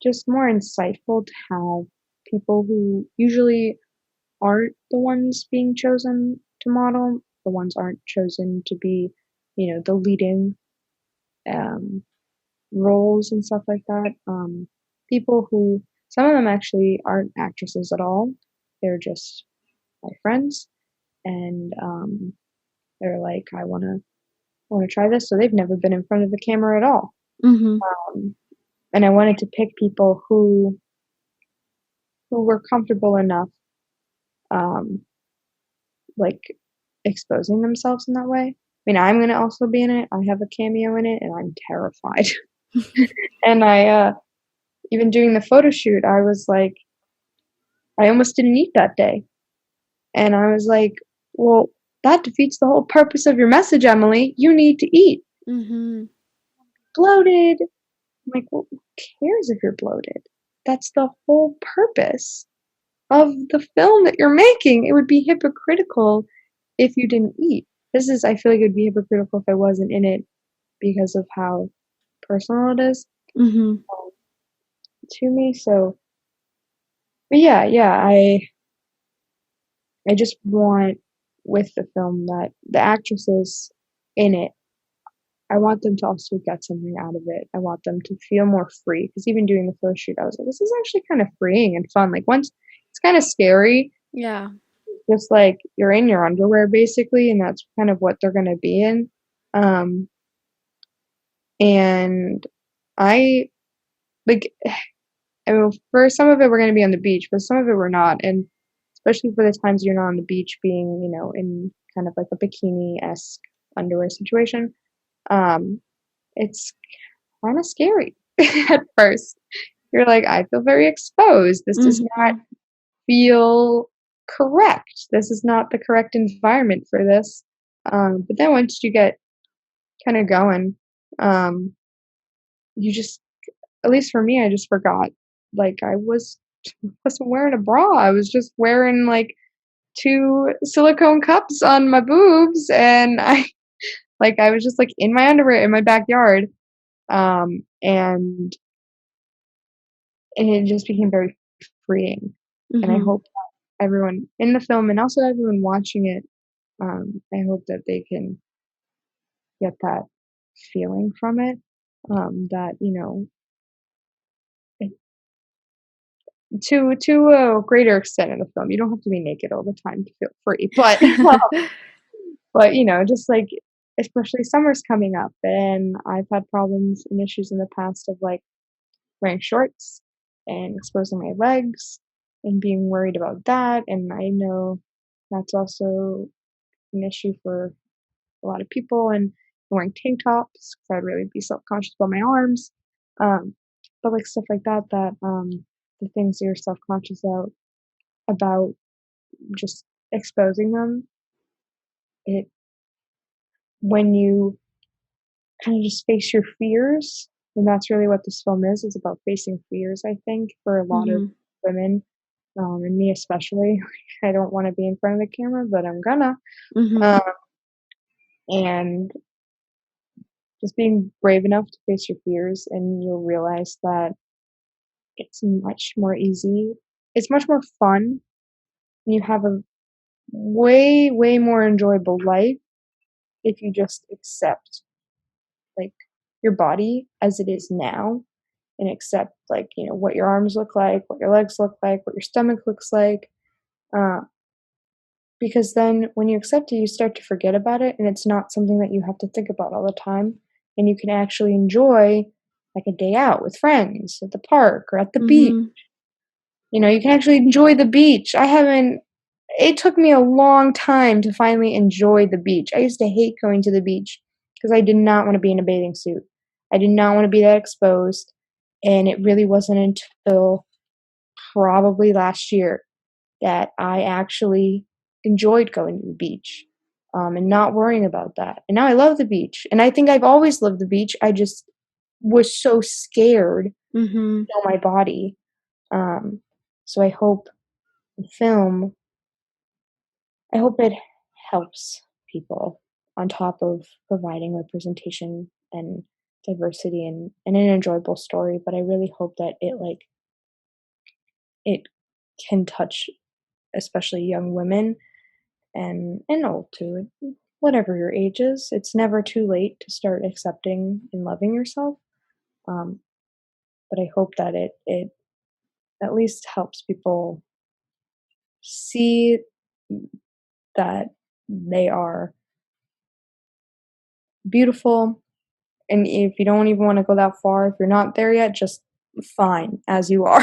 just more insightful to have people who usually aren't the ones being chosen to model, the ones aren't chosen to be, the leading um, roles and stuff like that. People who some of them actually aren't actresses at all. They're just my friends, and they're like, I want to try this. So they've never been in front of the camera at all. Mhm. Um, and I wanted to pick people who were comfortable enough, um, like exposing themselves in that way. mean, I'm gonna also be in it. I have a cameo in it, and I'm terrified. And even doing the photo shoot, I was like, I almost didn't eat that day. And I was like, well, that defeats the whole purpose of your message, Emily. You need to eat. Mm-hmm. Bloated. I'm like, well, who cares if you're bloated? That's the whole purpose of the film that you're making. It would be hypocritical if you didn't eat. I feel like it would be hypocritical if I wasn't in it because of how personal it is Mm-hmm. to me. So, but yeah, I just want with the film that the actresses in it, I want them to also get something out of it. I want them to feel more free because even doing the photo shoot, I was like, this is actually kind of freeing and fun. Like once it's kind of scary, Yeah. just like you're in your underwear basically, and that's kind of what they're gonna be in. And I like, I mean, for some of it we're gonna be on the beach, but some of it we're not, and especially for the times you're not on the beach, being in kind of like a bikini-esque underwear situation, it's kind of scary at first. You're like, I feel very exposed. This does not Mm-hmm. feel correct. This is not the correct environment for this. But then once you get kind of going, um, you just, at least for me, I just forgot. Like wasn't wearing a bra. I was just wearing like two silicone cups on my boobs, and I was just like in my underwear in my backyard, and it just became very freeing. And I Mm-hmm. hope that everyone in the film and also everyone watching it, I hope that they can get that feeling from it. That it, to a greater extent in the film, you don't have to be naked all the time to feel free, but but just like especially summer's coming up, and I've had problems and issues in the past of like wearing shorts and exposing my legs and being worried about that. And I know that's also an issue for a lot of people. And wearing tank tops because I'd really be self conscious about my arms. But like stuff like that, the things that you're self conscious about just exposing them, it when you kind of just face your fears, and that's really what this film is about facing fears, I think, for a lot of Mm-hmm. women, and me especially. I don't want to be in front of the camera, but I'm gonna. Mm-hmm. Um, and just being brave enough to face your fears, and you'll realize that it's much more easy. It's much more fun, and you have a way, way more enjoyable life if you just accept like your body as it is now and accept like what your arms look like, what your legs look like, what your stomach looks like, uh, because then when you accept it you start to forget about it, and it's not something that you have to think about all the time, and you can actually enjoy like a day out with friends at the park or at the beach. Mm-hmm. You can actually enjoy the beach. It took me a long time to finally enjoy the beach. I used to hate going to the beach because I did not want to be in a bathing suit. I did not want to be that exposed. And it really wasn't until probably last year that I actually enjoyed going to the beach, and not worrying about that. And now I love the beach. And I think I've always loved the beach. I just was so scared Mm-hmm. to show my body. Um, so the film I hope it helps people on top of providing representation and diversity and an enjoyable story. But I really hope that it can touch especially young women and old too. Whatever your age is, it's never too late to start accepting and loving yourself. Um, but I hope that it at least helps people see that they are beautiful. And if you don't even want to go that far, if you're not there yet, just fine as you are.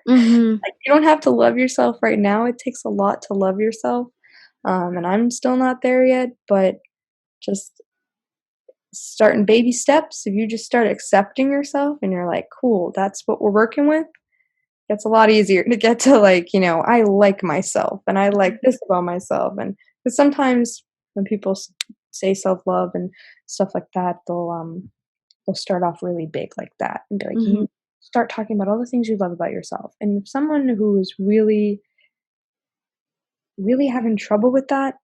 Mm-hmm. Like you don't have to love yourself right now. It takes a lot to love yourself. And I'm still not there yet, but just start in baby steps, if you just start accepting yourself and you're like, cool, that's what we're working with, it's a lot easier to get to, like, I like myself and I like this about myself. And because sometimes when people say self-love and stuff like that, they'll start off really big like that and be like, Mm-hmm. you start talking about all the things you love about yourself. And if someone who is really, really having trouble with that,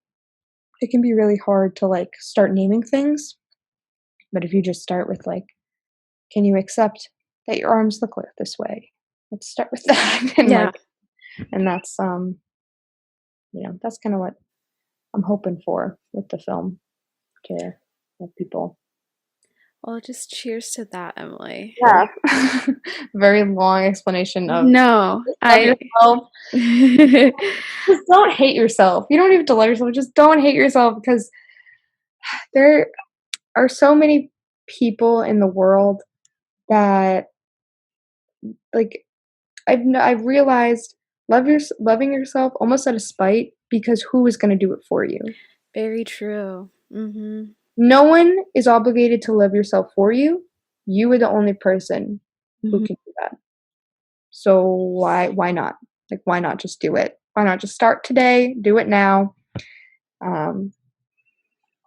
it can be really hard to like start naming things. But if you just start with like, can you accept that your arms look like this way? Let's start with that. And Yeah. like, and that's kind of what I'm hoping for with the film, to have people. Well, just cheers to that, Emily. Yeah. Very long explanation of No, love yourself. Just don't hate yourself. You don't even have to love yourself. Just don't hate yourself, because there are so many people in the world that, like, I've realized loving yourself almost out of spite, because who is going to do it for you? Very true. Mm-hmm. No one is obligated to love yourself for you. You are the only person who Mm-hmm. can do that. So why not? Like, why not just do it? Why not just start today? Do it now. Um,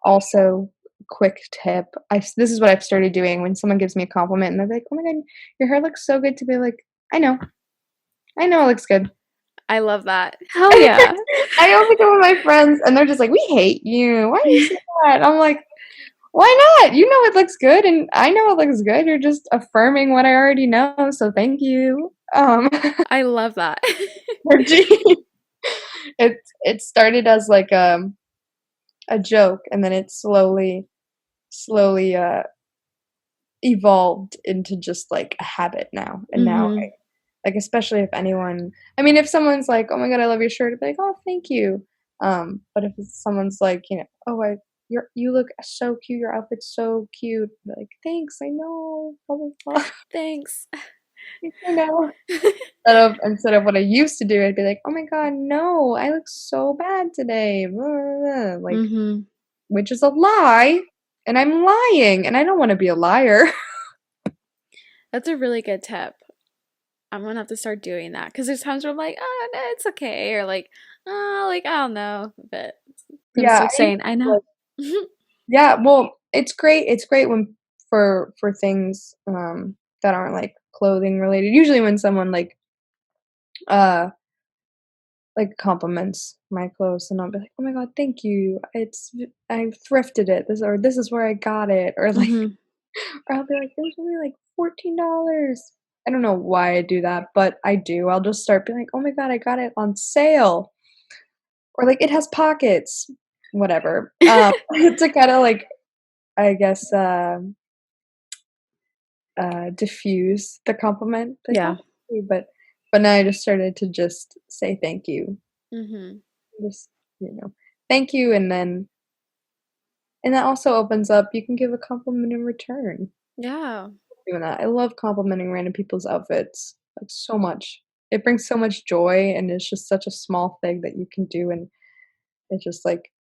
Also, quick tip. This is what I've started doing when someone gives me a compliment and they're like, "Oh my god, your hair looks so good," to be like, I know it looks good. I love that. Hell yeah. I always go with my friends and they're just like, "We hate you. Why do you say that?" I'm like, why not? You know it looks good, and I know it looks good. You're just affirming what I already know, so thank you. I love that. It started as like a joke, and then it slowly evolved into just like a habit now. And now, Mm-hmm. like, especially if anyone, I mean, if someone's like, "Oh my god, I love your shirt," I'd be like, "Oh, thank you." But if someone's like, "Oh, you look so cute. Your outfit's so cute," I'd be like, "Thanks. I know." Blah blah blah. Thanks. I know. Instead of what I used to do, I'd be like, "Oh my god, no, I look so bad today." Blah, blah, blah. Like, Mm-hmm. which is a lie, and I'm lying, and I don't want to be a liar. That's a really good tip. I'm gonna have to start doing that because there's times where I'm like, oh, no, it's okay, or like, oh, like I don't know, but I'm gonna Yeah, start saying, I know. yeah, well, it's great. It's great when for things that aren't like clothing related. Usually when someone uh like compliments my clothes, and I'll be like, "Oh my god, thank you. I thrifted it. This is where I got it." Or like, Mm-hmm. or I'll be like, "It was only like $14." I don't know why I do that, but I do. I'll just start being like, "Oh my god, I got it on sale." Or like, "It has pockets." Whatever. To kind of like, I guess, diffuse the compliment, like, "Oh, Yeah. thank you," but now I just started to just say thank you. Mm-hmm. Just, thank you, and that also opens up, you can give a compliment in return. Yeah. Doing that. I love complimenting random people's outfits, like, so much. It brings so much joy, and it's just such a small thing that you can do, and it just, like,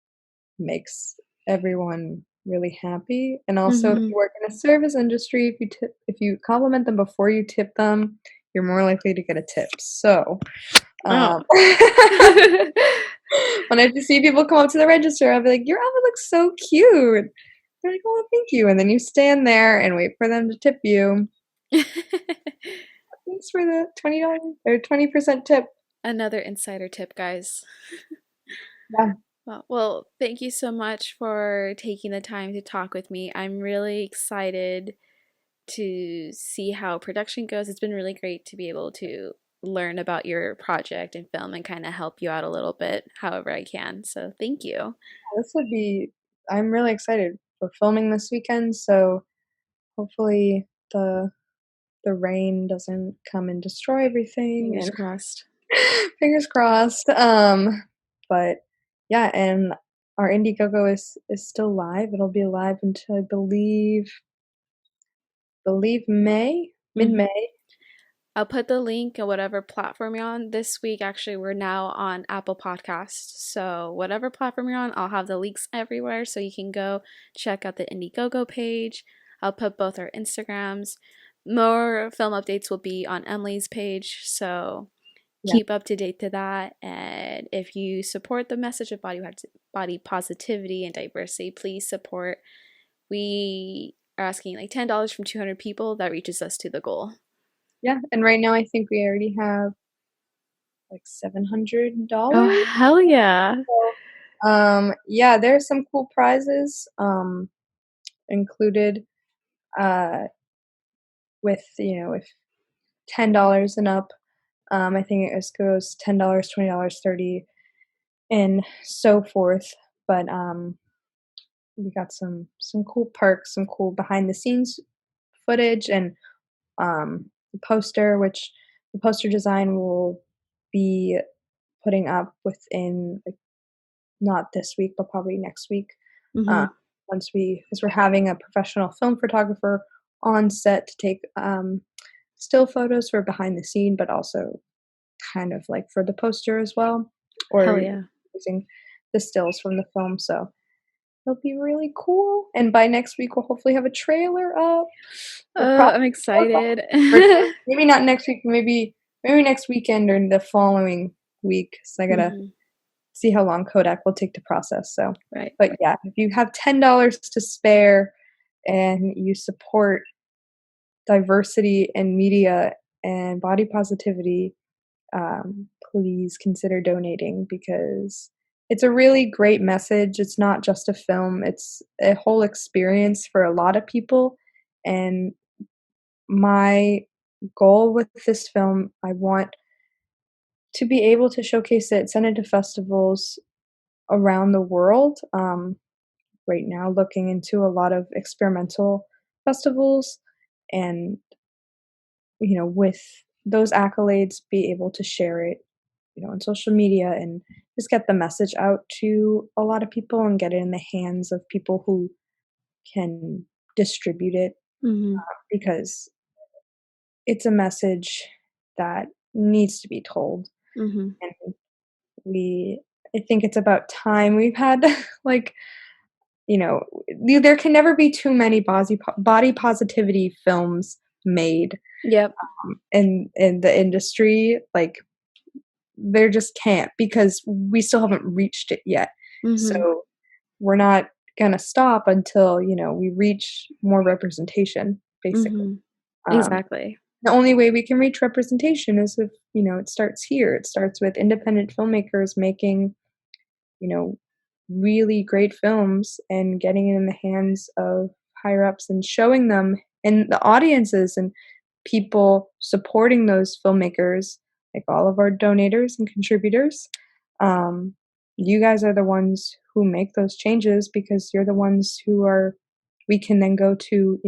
makes everyone really happy. And also, if Mm-hmm. you work in a service industry, if you compliment them before you tip them, you're more likely to get a tip. So, Oh. when I see people come up to the register, I'll be like, "Your outfit looks so cute." They're like, "Oh, thank you." And then you stand there and wait for them to tip you. Thanks for the $20 or 20% tip. Another insider tip, guys. Yeah. Well, thank you so much for taking the time to talk with me. I'm really excited to see how production goes. It's been really great to be able to learn about your project and film and kind of help you out a little bit however I can. So, thank you. This would be I'm really excited. We're filming this weekend, so hopefully the rain doesn't come and destroy everything, Fingers and crossed. fingers crossed. But yeah, and our Indiegogo is still live. It'll be live until I believe May, Mhm. mid-May. I'll put the link on whatever platform you're on. This week, actually, we're now on Apple Podcasts. So, whatever platform you're on, I'll have the links everywhere so you can go check out the Indiegogo page. I'll put both our Instagrams. More film updates will be on Emily's page. So, Yeah. keep up to date to that. And if you support the message of body positivity and diversity, please support. We are asking like $10 from 200 people. That reaches us to the goal. Yeah, and right now I think we already have like $700. Oh, hell yeah. Yeah, there's some cool prizes included with, with $10 and up. I think it goes $10, $20, 30 and so forth. But we got some cool perks, some cool behind the scenes footage, and the poster, which the poster design will be putting up within, like, not this week, but probably next week. Mm-hmm. Because we're having a professional film photographer on set to take still photos for behind the scene, but also kind of like for the poster as well, Hell or yeah. using the stills from the film. So it'll be really cool. And by next week, we'll hopefully have a trailer up. I'm excited. Maybe not next week. Maybe next weekend or the following week. So I gotta see how long Kodak will take to process. So, right. But yeah, if you have $10 to spare and you support diversity in media and body positivity, please consider donating, because it's a really great message. It's not just a film, it's a whole experience for a lot of people. And my goal with this film, I want to be able to showcase it, send it to festivals around the world. Right now, looking into a lot of experimental festivals, and with those accolades, be able to share it, on social media, and just get the message out to a lot of people and get it in the hands of people who can distribute it, because it's a message that needs to be told. And I think it's about time. We've had like, there can never be too many body positivity films made. Yep. In the industry, like, there just can't, because we still haven't reached it yet. So we're not gonna stop until we reach more representation, basically. Exactly. The only way we can reach representation is if it starts here. It starts with independent filmmakers making really great films and getting it in the hands of higher ups and showing them, and the audiences and people supporting those filmmakers, like all of our donators and contributors. You guys are the ones who make those changes, because you're the ones we can then go to,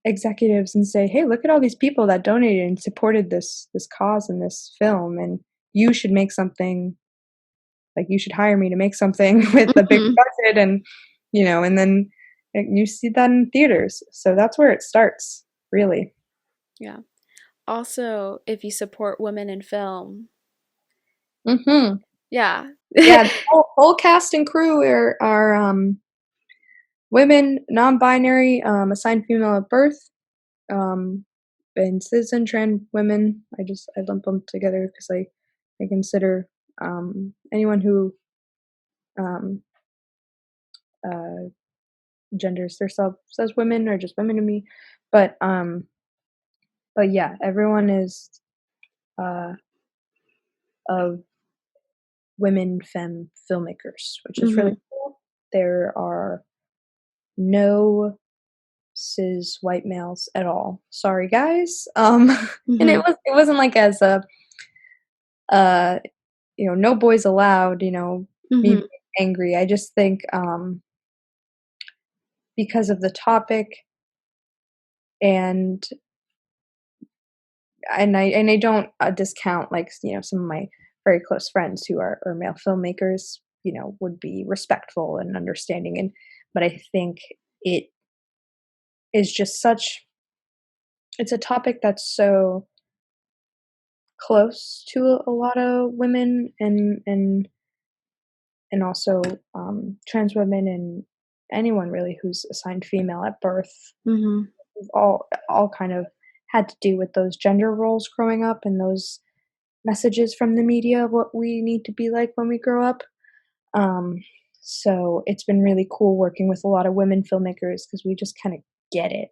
executives and say, hey, look at all these people that donated and supported this cause in this film, and you should make something, like, you should hire me to make something with a big budget, and and then you see that in theaters. So that's where it starts, really. Yeah. Also, if you support women in film. Yeah. Yeah, the whole cast and crew are women, non-binary, assigned female at birth, and cis and trans women. I lump them together because I consider anyone who um, genders themselves as women, or just women to me. But yeah, everyone is of women femme filmmakers, which is really cool. There are no cis white males at all. Sorry, guys. And it wasn't like as a no boys allowed, me being angry. I just think because of the topic, and I don't discount, like, some of my very close friends who are male filmmakers, would be respectful and understanding, but I think it is just it's a topic that's so close to a lot of women and also trans women and anyone really who's assigned female at birth. Mm-hmm. We've all kind of had to do with those gender roles growing up and those messages from the media of what we need to be like when we grow up. Um, so it's been really cool working with a lot of women filmmakers because we just kind of get it.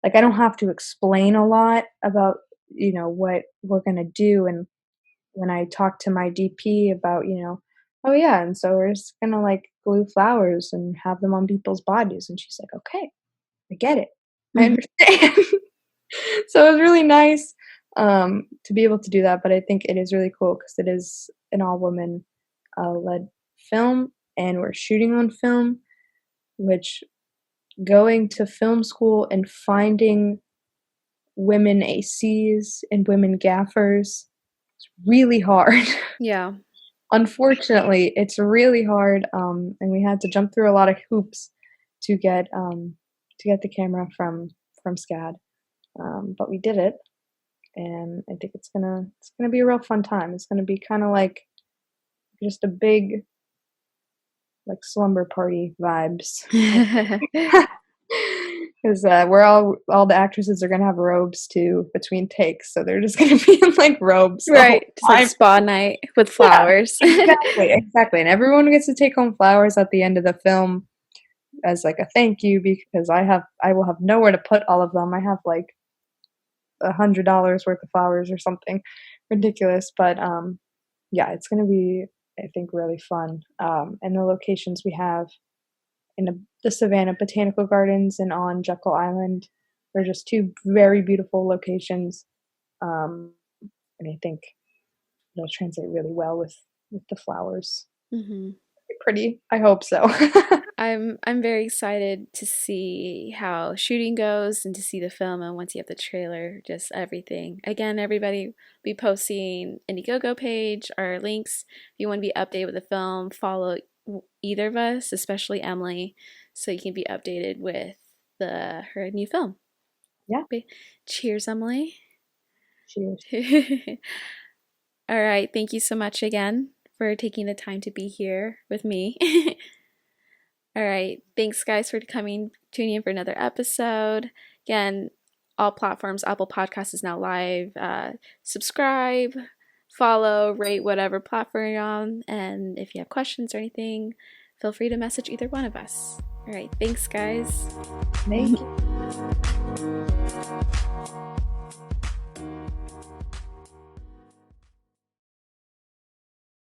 Like I don't have to explain a lot about what we're gonna do, and when I talk to my DP about oh yeah, and so we're just gonna like glue flowers and have them on people's bodies, and she's like, okay, I get it, I Mm-hmm. understand. So it was really nice to be able to do that, but I think it is really cool because it is an all woman led film, and we're shooting on film, which going to film school and finding women ACs and women gaffers is really hard. Yeah. Unfortunately, it's really hard, and we had to jump through a lot of hoops to get the camera from SCAD, but we did it, and I think it's gonna be a real fun time. It's gonna be kind of like just a big like slumber party vibes. Because we're all the actresses are gonna have robes too between takes, so they're just gonna be in like robes the whole Right. Just like time. spa night with Yeah, flowers. exactly, and everyone gets to take home flowers at the end of the film as like a thank you because I will have nowhere to put all of them. I have like $100 worth of flowers or something ridiculous, but yeah, it's gonna be I think really fun. And the locations we have in the Savannah Botanical Gardens and on Jekyll Island. They're just two very beautiful locations, and I think it'll translate really well with the flowers. Mm-hmm. Pretty, I hope so. I'm very excited to see how shooting goes and to see the film, and once you have the trailer, just everything. Again, everybody be posting Indiegogo page or links. If you want to be updated with the film, follow either of us, especially Emily, so you can be updated with her new film. Yeah. Okay. Cheers, Emily. Cheers. All right, thank you so much again for taking the time to be here with me. All right. Thanks, guys, for tuning in for another episode. Again, all platforms, Apple Podcasts is now live. Subscribe, follow, rate whatever platform you're on. And if you have questions or anything, feel free to message either one of us. All right. Thanks, guys. Thank you.